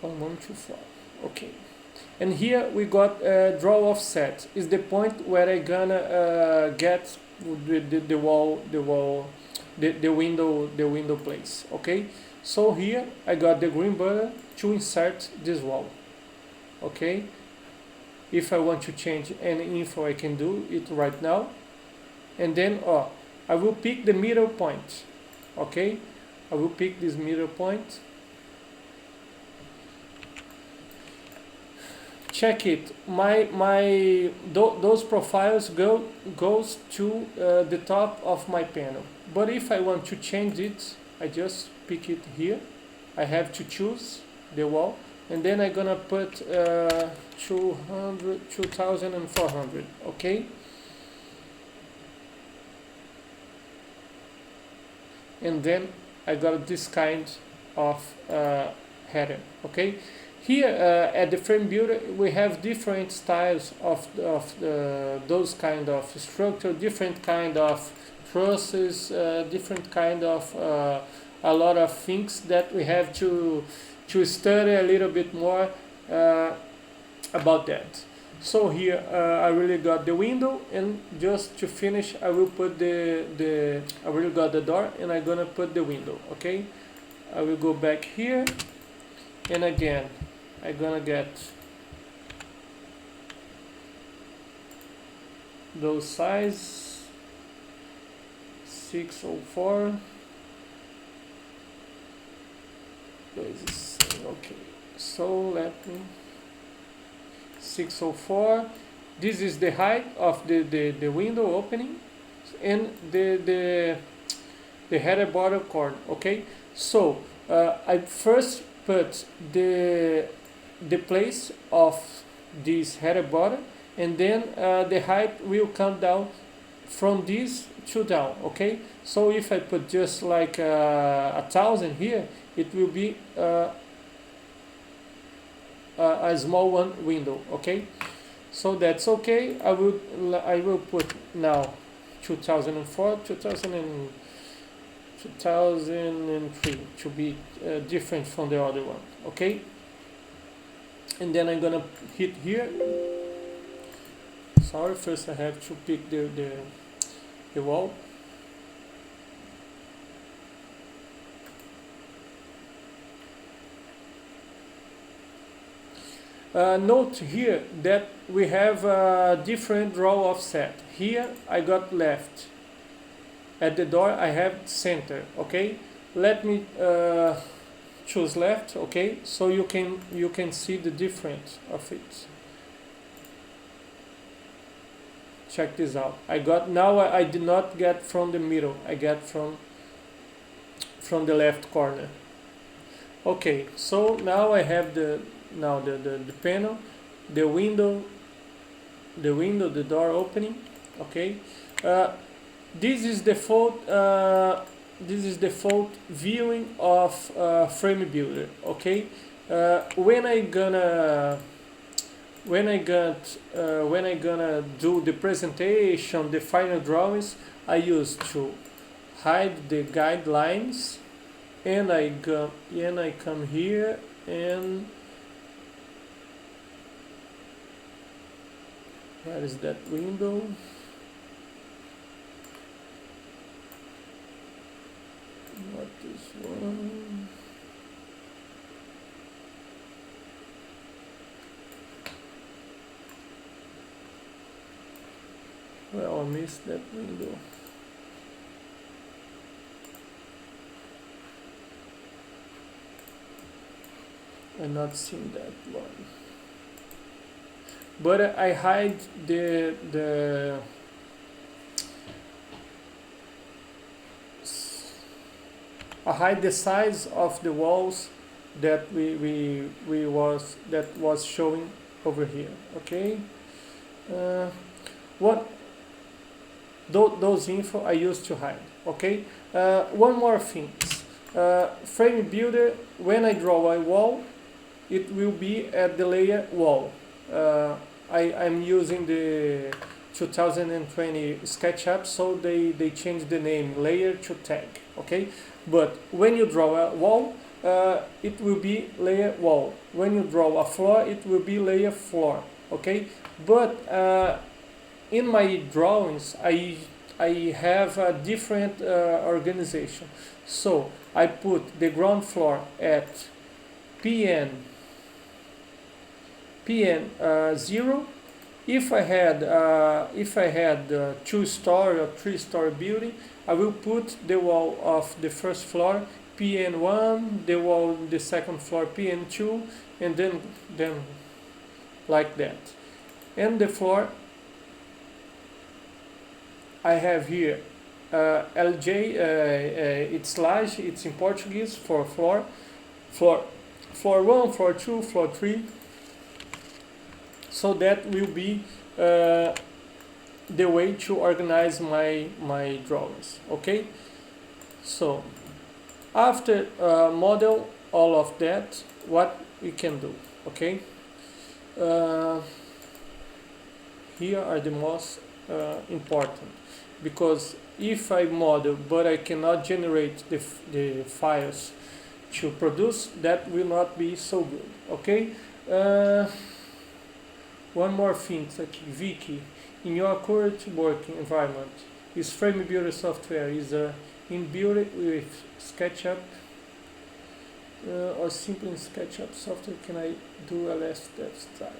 1124. Okay, and here we got draw offset is the point where I gonna get the window place. Okay, so here I got the green button to insert this wall. Okay, if I want to change any info, I can do it right now. And then I will pick the middle point. Okay, I will pick this middle point. Check it. Those profiles goes to the top of my panel. But if I want to change it, I just pick it here. I have to choose the wall, and then I'm gonna put 2400. Okay. And then I got this kind of header. Okay, here at the Framebuilder we have different styles of those kind of structure, different kind of trusses, different kind of a lot of things that we have to study a little bit more about that. So here I really got the window, and just to finish I will put I really got the door, and I'm gonna put the window. Okay, I will go back here, and again I'm gonna get those size 604. Okay, so let me 604. This is the height of the window opening, and the header border cord. Okay, so I first put the place of this header border, and then the height will come down from this to down. Okay, so if I put just like 1000 here, it will be a small window. Okay, so that's okay. I will put now 2004, 2003 to be different from the other one. Okay, and then I'm gonna hit here. Sorry, first I have to pick the wall. Note here that we have a different draw offset. Here I got left. At the door I have center. Okay, let me choose left. Okay, so you can see the difference of it. Check this out. I got now. I did not get from the middle. I get from the left corner. Okay, so now I have the panel, the window, the door opening. Okay, this is default viewing of Framebuilder. Okay, when I gonna do the presentation, the final drawings, I use to hide the guidelines, and I come here and where is that window? Not this one. Well, I missed that window. I'm not seeing that one. But I hide the I hide the size of the walls that was showing over here. Okay, what those info I used to hide. Okay, one more thing. Framebuilder, when I draw a wall, it will be at the layer wall. I'm using the 2020 SketchUp, so they changed the name layer to tag. Okay, but when you draw a wall, it will be layer wall. When you draw a floor, it will be layer floor. Okay, but in my drawings, I have a different organization. So I put the ground floor at PN 0. If I had 2-story or 3-story building, I will put the wall of the first floor PN1, the wall the second floor PN2, and then like that. And the floor I have here LJ, it's large, it's in Portuguese for floor 1, floor 2, floor 3. So that will be the way to organize my drawings. Okay, so after model all of that, what we can do. Okay, here are the most important, because if I model but I cannot generate the files to produce, that will not be so good. Okay, one more thing, like Vicky, in your current working environment, is Framebuilder software inbuilt with SketchUp or simply in SketchUp software? Can I do LSF style?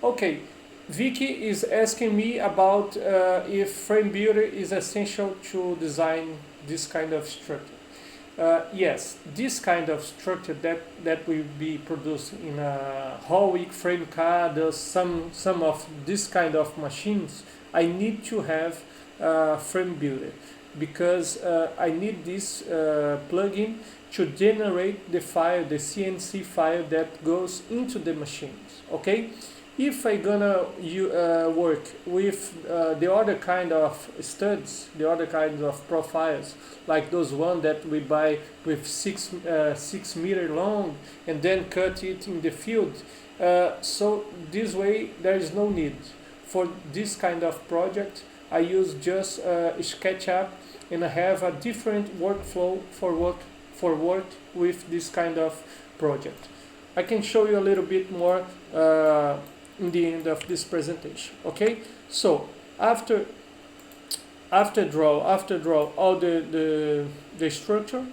Okay, Vicky is asking me about if Framebuilder is essential to design this kind of structure. Yes, this kind of structure that will be produced in a Howick, FrameCAD, some of this kind of machines, I need to have Framebuilder, because I need this plugin to generate the file, the CNC file that goes into the machines. Okay, if I gonna work with the other kind of studs, the other kinds of profiles, like those one that we buy with 6 meter long and then cut it in the field, so this way there is no need for this kind of project. I use just SketchUp, and I have a different workflow for work with this kind of project. I can show you a little bit more in the end of this presentation. Okay, so after draw all the structure,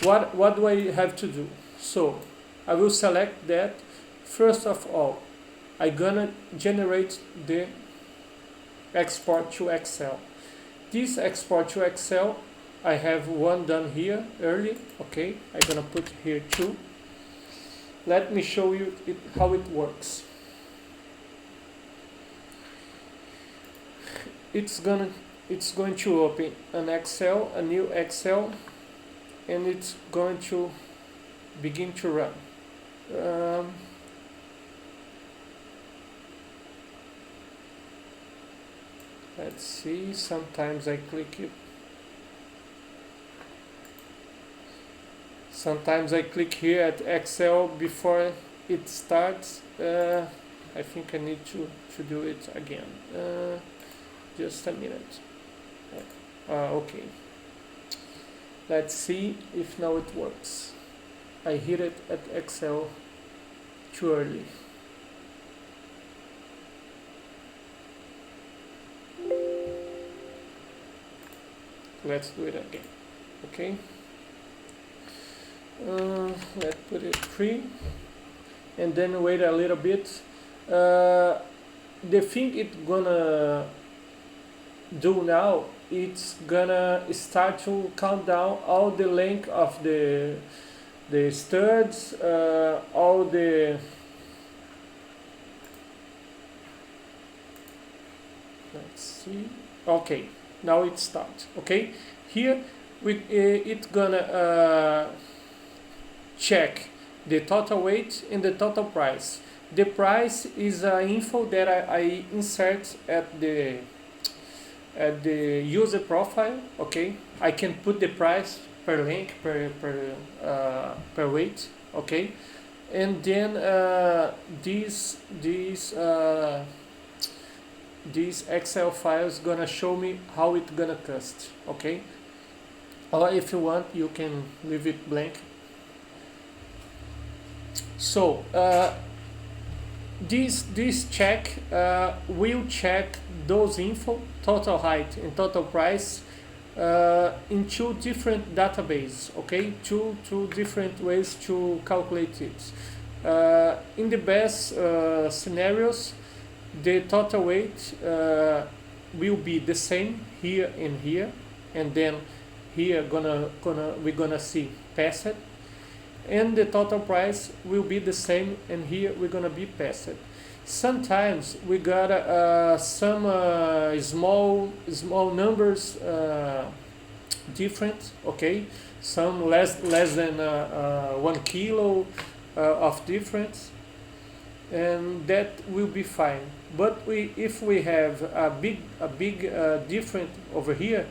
what do I have to do? So I will select that. First of all, I'm gonna generate the export to Excel. This export to Excel, I have one done here early. Okay, I'm gonna put here 2. Let me show you how it works. It's going to open an Excel, a new Excel, and it's going to begin to run. Let's see, sometimes I click it. Sometimes I click here at Excel before it starts. I think I need to do it again. Just a minute. Okay. Let's see if now it works. I hit it at Excel too early. Let's do it again. Okay. Let's put it 3, and then wait a little bit. The thing it's gonna do now, it's gonna start to count down all the length of the the studs, all the, let's see, okay, now it starts. Okay, here it's gonna check the total weight and the total price. The price is info that I insert at the user profile. Okay, I can put the price per link per weight. Okay, and then these Excel files gonna show me how it gonna cost. Okay, or if you want, you can leave it blank. So this check will check those info, total height and total price, in two different databases. Okay, two different ways to calculate it. In the best scenarios, the total weight will be the same here and here, and then here we're gonna see passed, and the total price will be the same, and here we're gonna be passed. Sometimes we got some small numbers different. Okay, some less than 1 kilo of difference, and that will be fine. But if we have a big difference over here,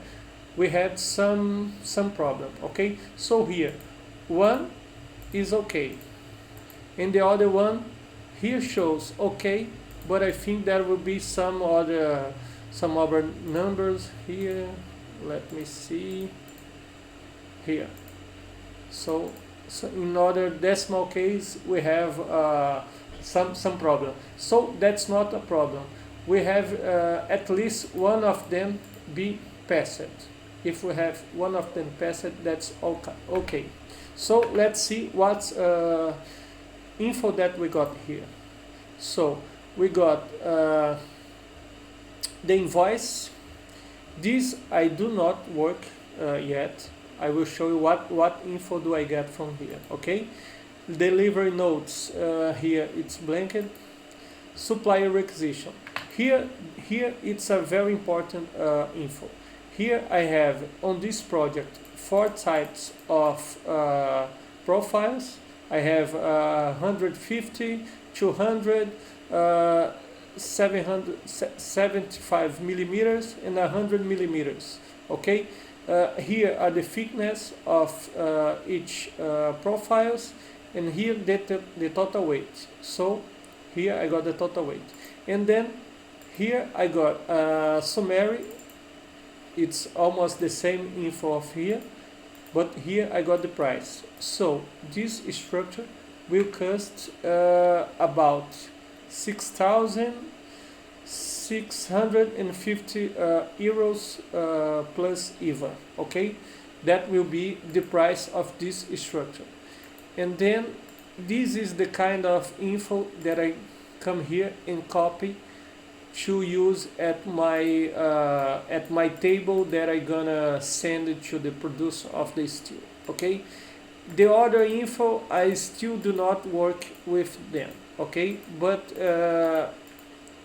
we had some problem. Okay, so here one is okay, and the other one here shows okay, but I think there will be some other numbers here. Let me see here. So in other decimal case we have some problem. So that's not a problem. We have at least one of them be passed. If we have one of them passed, that's okay. So let's see what's info that we got here. So we got the invoice. This I do not work yet. I will show you what info do I get from here. Okay, delivery notes, here it's blanked. Supplier requisition, here it's a very important info. Here I have on this project 4 types of profiles. I have 150, 200, 775 millimeters and 100 millimeters. Okay, here are the thickness of each profiles, and here the total weight. So here I got the total weight, and then here I got summary. It's almost the same info of here, but here I got the price. So this structure will cost about 6,650 euros plus IVA. Okay, that will be the price of this structure. And then this is the kind of info that I come here and copy to use at my table that I gonna send to the producer of the steel. Okay, the other info I still do not work with them. Okay, but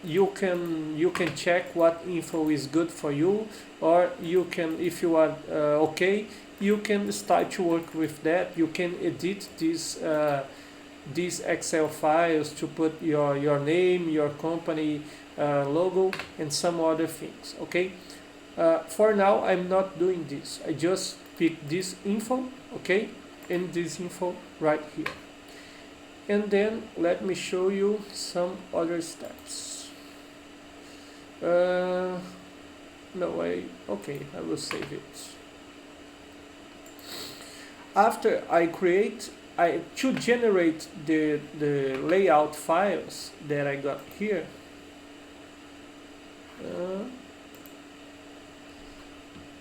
you can check what info is good for you, or you can, if you are okay, you can start to work with that. You can edit these Excel files to put your name, your company logo, and some other things. Okay, for now I'm not doing this. I just pick this info, okay, and this info right here, and then let me show you some other steps. No, okay, I will save it. After I to generate the layout files that I got here.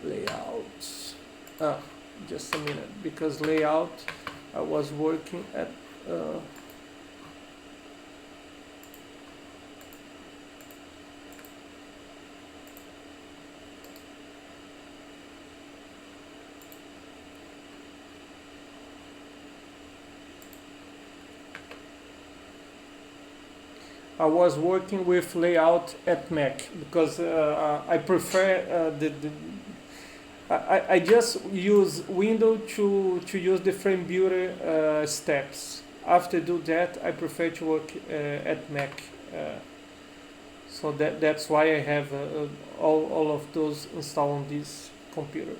Layouts. Just a minute, because layout I was working at. I was working with layout at Mac because I prefer I just use Windows to use the Framebuilder steps. After do that, I prefer to work at Mac. So that's why I have all of those installed on this computer.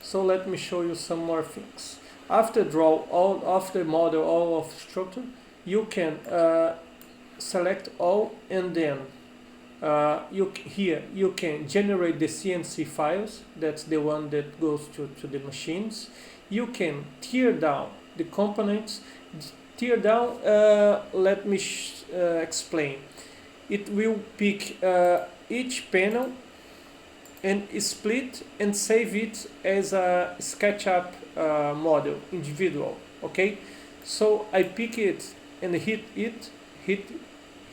So let me show you some more things. After draw all of the model, all of structure, you can select all, and then here you can generate the CNC files. That's the one that goes to the machines. You can tear down the components. Tear down, let me explain. It will pick each panel and split and save it as a SketchUp model, individual. Okay, so I pick it and hit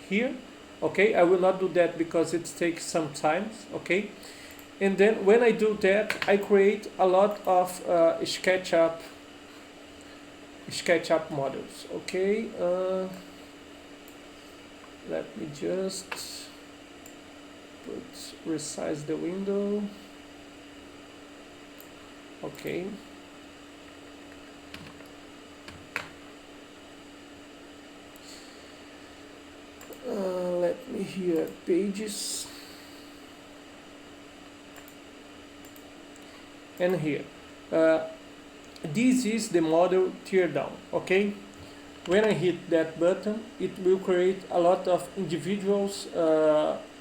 here. Okay, I will not do that because it takes some time. Okay, and then when I do that, I create a lot of SketchUp models. Okay, let me just resize the window. Okay. Let me here pages, and here this is the model tear down. Okay, when I hit that button, it will create a lot of individuals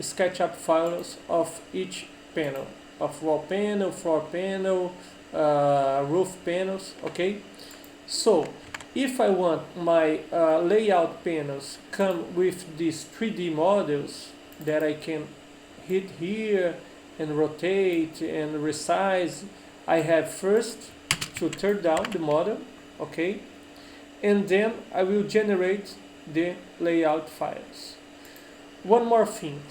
SketchUp files of each panel, of wall panel, floor panel, roof panels. Okay, so if I want my layout panels come with these 3D models that I can hit here and rotate and resize, I have first to tear down the model. Okay, and then I will generate the layout files. One more thing.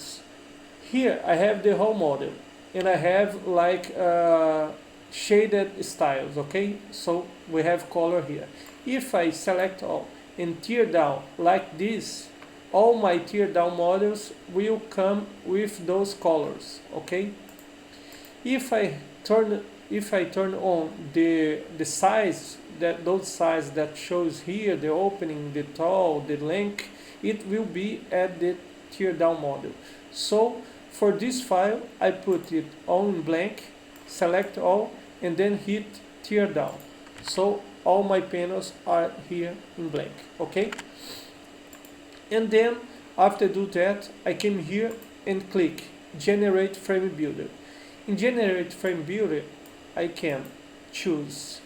Here I have the whole model, and I have like shaded styles. Okay, so we have color here. If I select all and tear down like this, all my tear down models will come with those colors. Okay, if I turn on the size, that those size that shows here, the opening, the tall, the length, it will be at the tear down model. So for this file, I put it all in blank, select all, and then hit tear down. So all my panels are here in blank. Okay, and then after do that, I came here and click generate Framebuilder. In generate Framebuilder, I can choose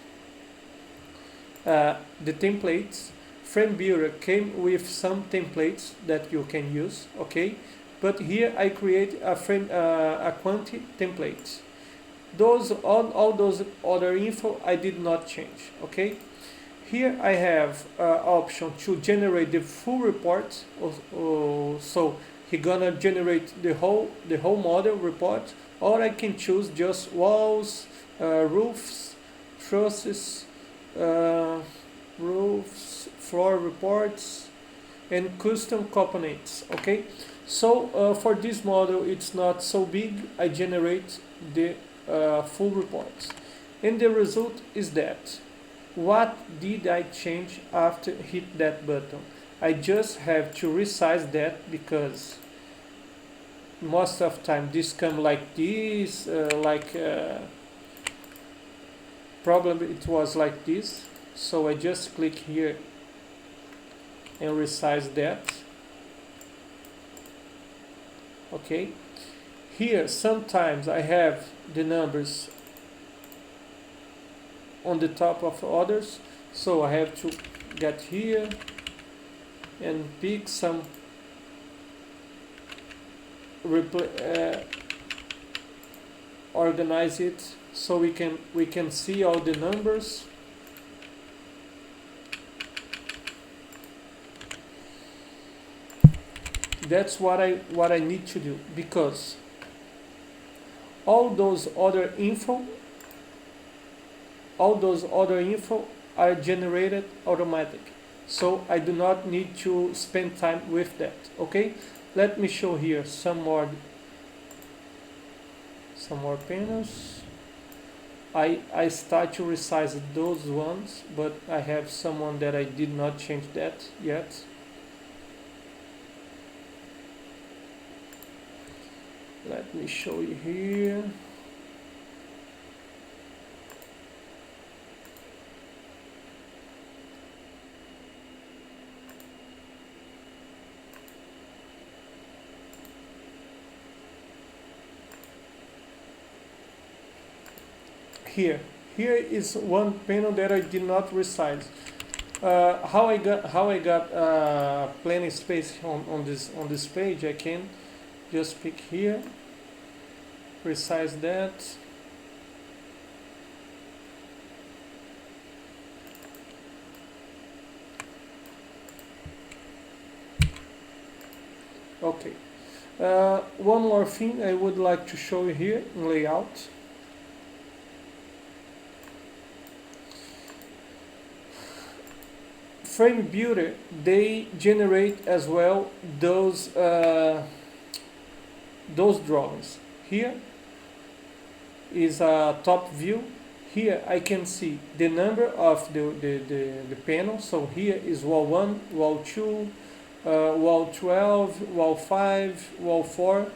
the templates. Framebuilder came with some templates that you can use. Okay, but here I create a Quantte template. Those all those other info I did not change. Okay, here I have option to generate the full report. So he gonna generate the whole model report, or I can choose just walls, roofs, trusses, floor reports, and custom components. Okay, so for this model it's not so big. I generate the full reports, and the result is that. What did I change after hit that button? I just have to resize that because most of time this come like this, probably it was like this. So I just click here and resize that. Okay, here sometimes I have the numbers on the top of others, so I have to get here and pick some organize it so we can see all the numbers. That's what I need to do, because all those other info are generated automatic, so I do not need to spend time with that. Okay, let me show here some more panels. I start to resize those ones, but I have someone that I did not change that yet. Let me show you here. Here is one panel that I did not resize. How I got plenty space on this page? I can just pick here, resize that. Okay. One more thing I would like to show you here in layout. Framebuilder, they generate as well those drawings. Here is a top view. Here I can see the number of the panel. So here is wall 1, wall 2, wall 12, wall 5, wall 4.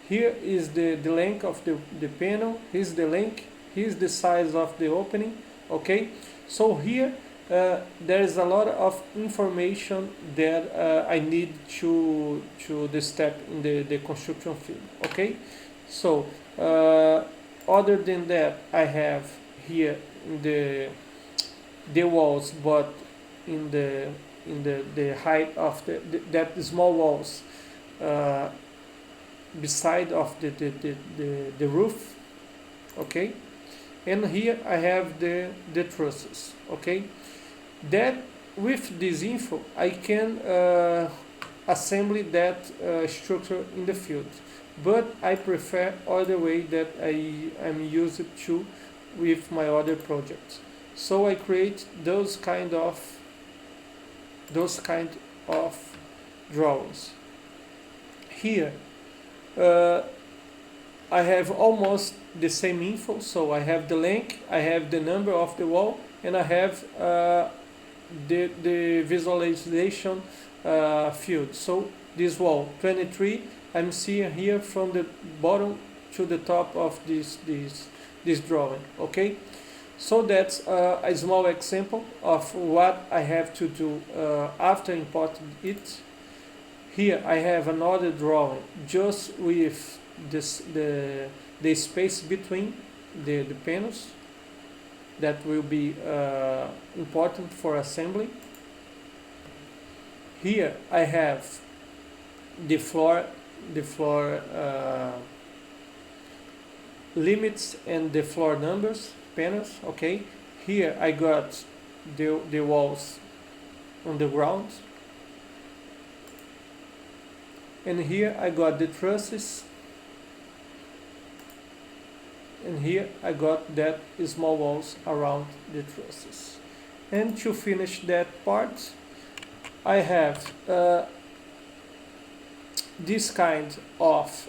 Here is the length of the panel. Here's the length. Here's the size of the opening. Okay, so here there is a lot of information that I need to the step in the construction field. Okay, so other than that, I have here the walls, but in the height of that small walls beside of the roof. Okay, and here I have the trusses. Okay, that with this info I can assemble that structure in the field, but I prefer other way that I am used to with my other projects. So I create those kind of drawings. Here I have almost the same info. So I have the length, I have the number of the wall, and I have the visualization field. So this wall 23, I'm seeing here from the bottom to the top of this drawing. Okay, so that's a small example of what I have to do after importing it. Here I have another drawing just with the space between the panels that will be important for assembly. Here I have the floor limits and the floor numbers panels. Okay, here I got the walls on the ground, and here I got the trusses, and here I got that small walls around the trusses. And to finish that part, I have this kind of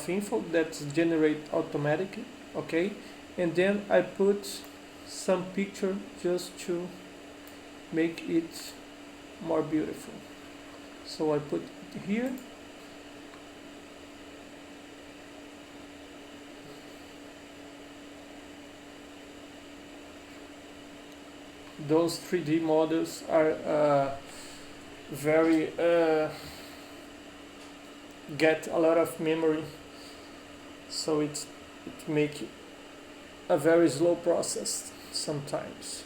info that's generated automatically. Okay, and then I put some picture just to make it more beautiful. So I put it here. Those 3D models are very get a lot of memory, so it make a very slow process sometimes.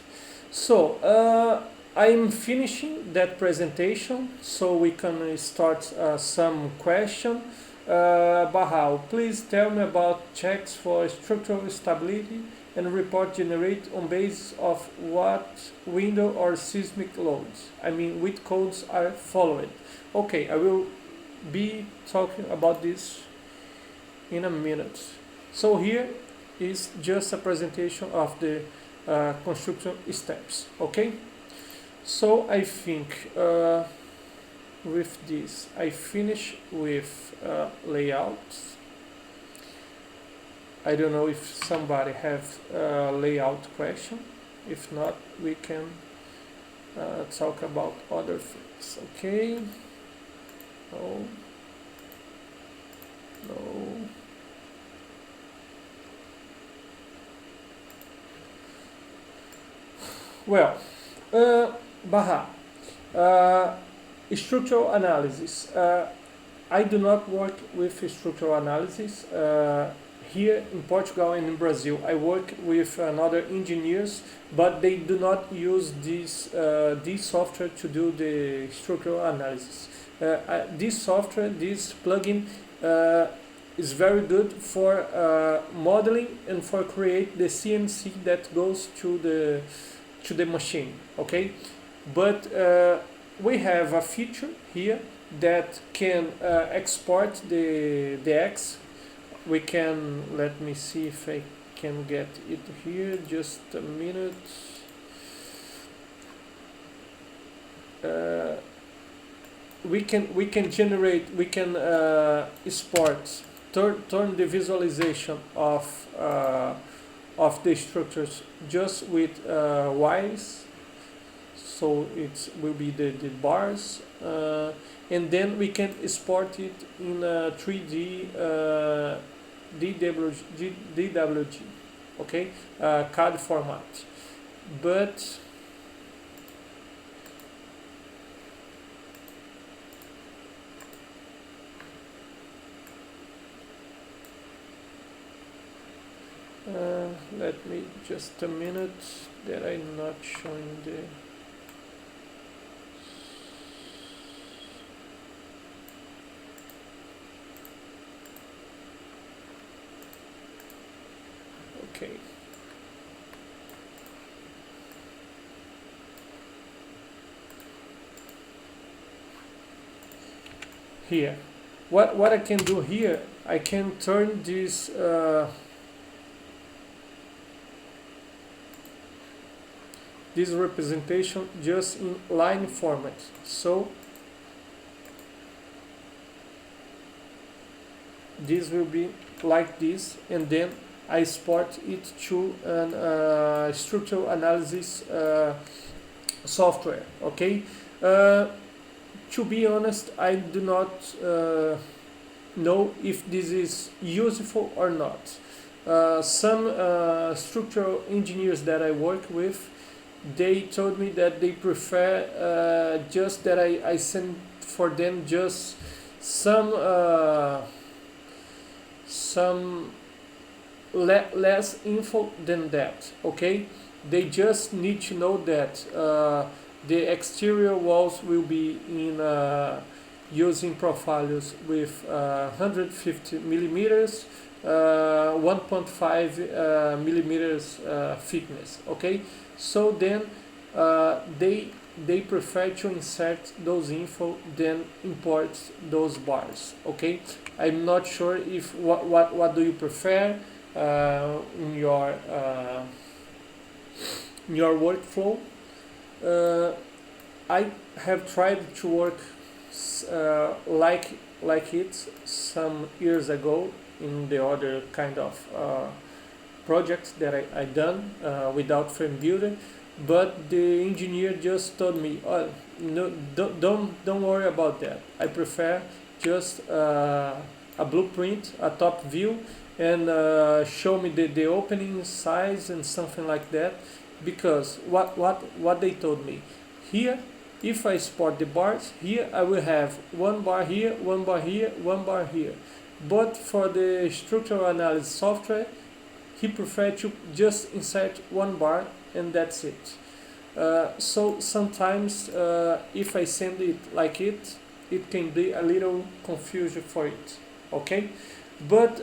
So I'm finishing that presentation, so we can start some question. Bahal, please tell me about checks for structural stability and report generate on basis of what window or seismic loads. I mean, which codes are followed. Okay, I will be talking about this in a minute. So here is just a presentation of the construction steps. Okay, so I think with this I finish with layout. I don't know if somebody have a layout question. If not, we can talk about other things. Okay. No. No. Well, Baha, structural analysis. I do not work with structural analysis. Here in Portugal and in Brazil, I work with other engineers, but they do not use this software to do the structural analysis. This software, this plugin, is very good for modeling and for create the CNC that goes to the machine. Okay, but we have a feature here that can export the X. We can, let me see if I can get it here, just a minute. We can generate, we can export, turn the visualization of the structures just with wires. So it will be the bars, and then we can export it in a 3D DWG, okay, CAD format. But let me just a minute that I'm not showing the. Okay. Here, what I can do here, I can turn this this representation just in line format. So this will be like this, and then I export it to an structural analysis software. Okay. To be honest, I do not know if this is useful or not. Some structural engineers that I work with, they told me that they prefer just that I send for them just some less info than that. Okay, they just need to know that the exterior walls will be in using profiles with 150 millimeters, 1.5 millimeters thickness. Okay, so then they prefer to insert those info than import those bars. Okay, I'm not sure if what do you prefer in your workflow. I have tried to work like it some years ago in the other kind of projects that I done without Framebuilder, but the engineer just told me, oh, no, don't worry about that. I prefer just a blueprint, a top view, and show me the opening size and something like that. Because what they told me, here, if I export the bars, here I will have one bar here, one bar here, one bar here. But for the structural analysis software, he preferred to just insert one bar and that's it. So sometimes if I send it like it can be a little confusion for it. Okay, but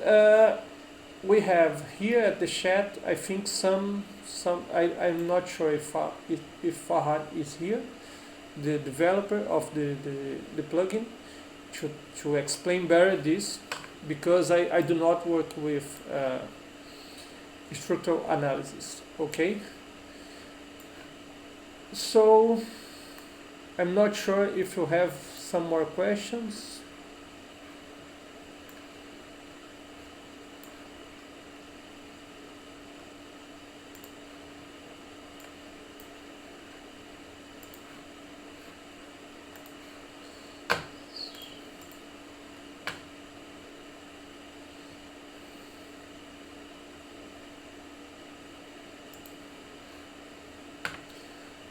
we have here at the chat, I think I'm not sure if Fahad is here, the developer of the plugin, to explain better this, because I do not work with structural analysis. Okay, so I'm not sure if you have some more questions.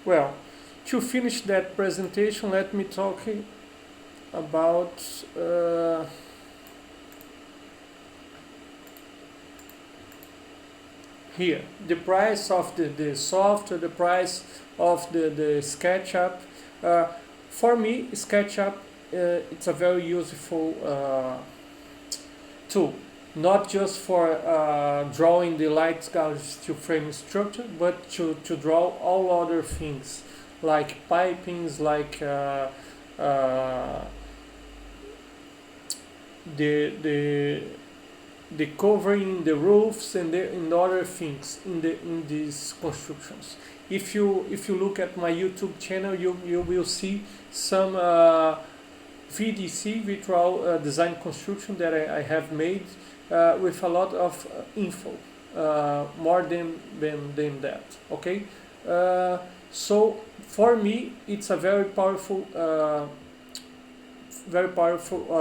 Well, to finish that presentation, let me talk about here the price of the software, the price of the SketchUp. For me, SketchUp it's a very useful tool, not just for drawing the light gauge to frame structure, but to draw all other things like pipings, like the covering the roofs and other things in these constructions. If you look at my YouTube channel, you will see some VDC, virtual design construction, that I have made with a lot of info, more than that. Okay, so for me it's a very powerful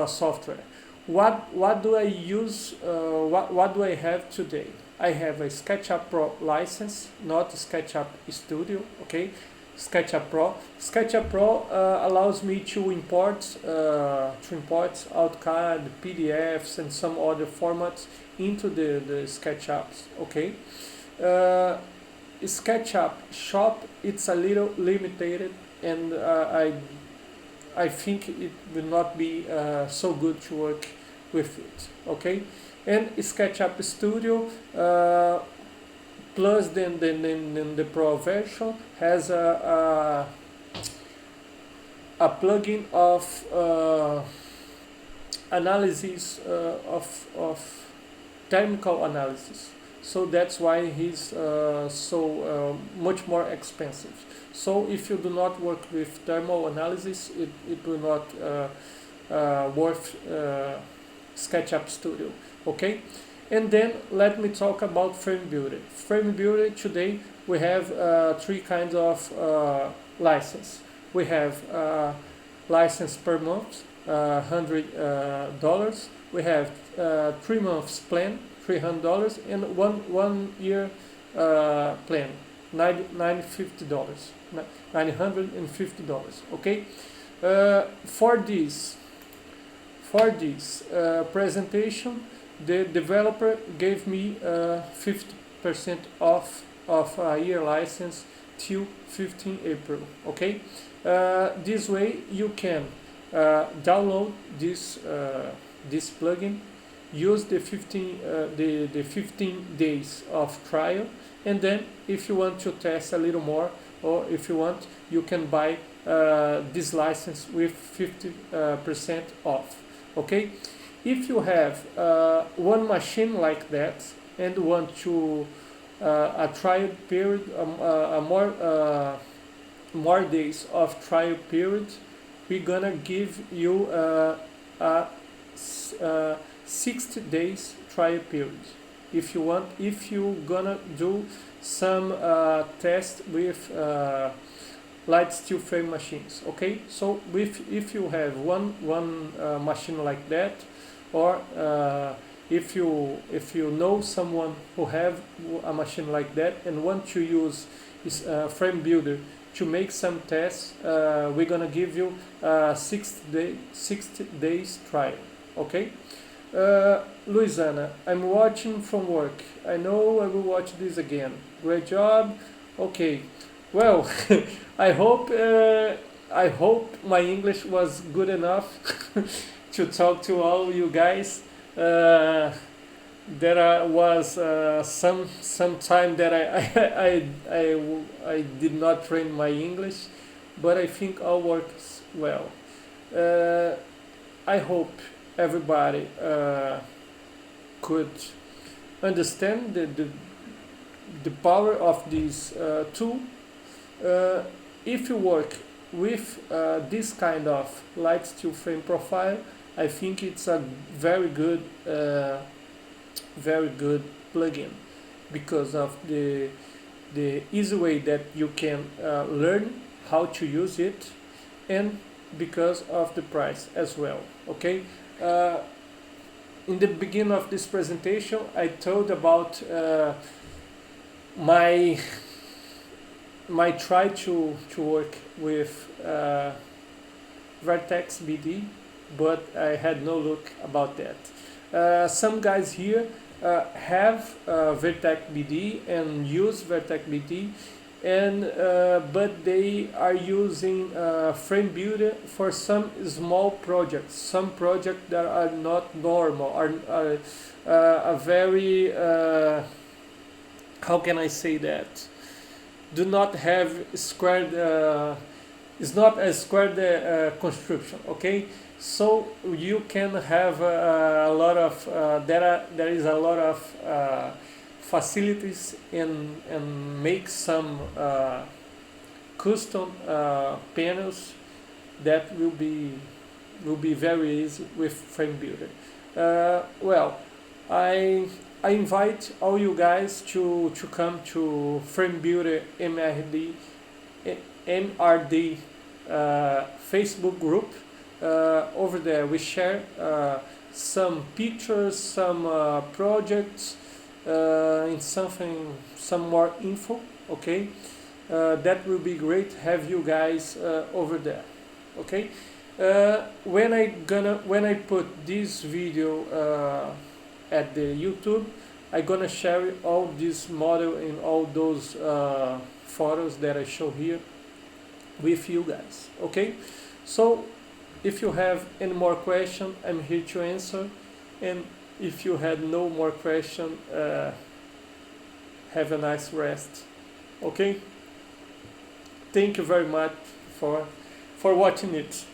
software. What do I use? What do I have today? I have a SketchUp Pro license, not SketchUp Studio. Okay, SketchUp Pro. SketchUp Pro allows me to import AutoCAD, PDFs, and some other formats into the SketchUps. Okay, SketchUp Shop, it's a little limited, and I think it will not be so good to work with it. Okay, and SketchUp Studio plus then the Pro version has a plugin of analysis of thermal analysis. So that's why he's so much more expensive. So if you do not work with thermal analysis, it will not worth SketchUp Studio. Okay, and then let me talk about Framebuilder. Framebuilder, today we have three kinds of license. We have license per month, $100. We have 3 months plan, $300, and 1 year plan, $950. Okay, for this presentation, the developer gave me 50% off of a year license till 15 April. Okay, this way you can download this plugin, use the 15 days of trial, and then if you want to test a little more, or if you want, you can buy this license with 50% off. Okay, if you have one machine like that and want to a trial period, more days of trial period, we're gonna give you a 60 days trial period. If you want, if you're gonna do some test with light steel frame machines. Okay, so if you have one machine like that, or if you know someone who have a machine like that and want to use Framebuilder to make some tests, we're gonna give you 60 days trial. Okay, Luisana, I'm watching from work. I know I will watch this again. Great job. Okay, well, I hope my English was good enough to talk to all you guys. there was some time that I did not train my English, but I think all works well. Uh, I hope everybody could understand the power of this tool. Uh, if you work with this kind of light steel frame profile, I think it's a very good plugin because of the easy way that you can learn how to use it, and because of the price as well. Okay. Uh, in the beginning of this presentation, I told about my try to work with Vertex BD, but I had no look about that. Some guys here have Vertex BD and use Vertex BD, and but they are using Framebuilder for some small projects, some projects that are not normal, are a very how can I say that? Do not have squared. Is not a squared construction. Okay, so you can have a lot of there is a lot of facilities and make some custom panels that will be very easy with Framebuilder. Well, I invite all you guys to come to Framebuilder MRD Facebook group. Over there we share some pictures, some projects, and some more info. Okay, that will be great. Have you guys over there. Okay. When I put this video at the YouTube, I'm gonna share all this model and all those photos that I show here with you guys. Okay, so if you have any more question, I'm here to answer, and if you had no more question, have a nice rest. Okay, thank you very much for watching it.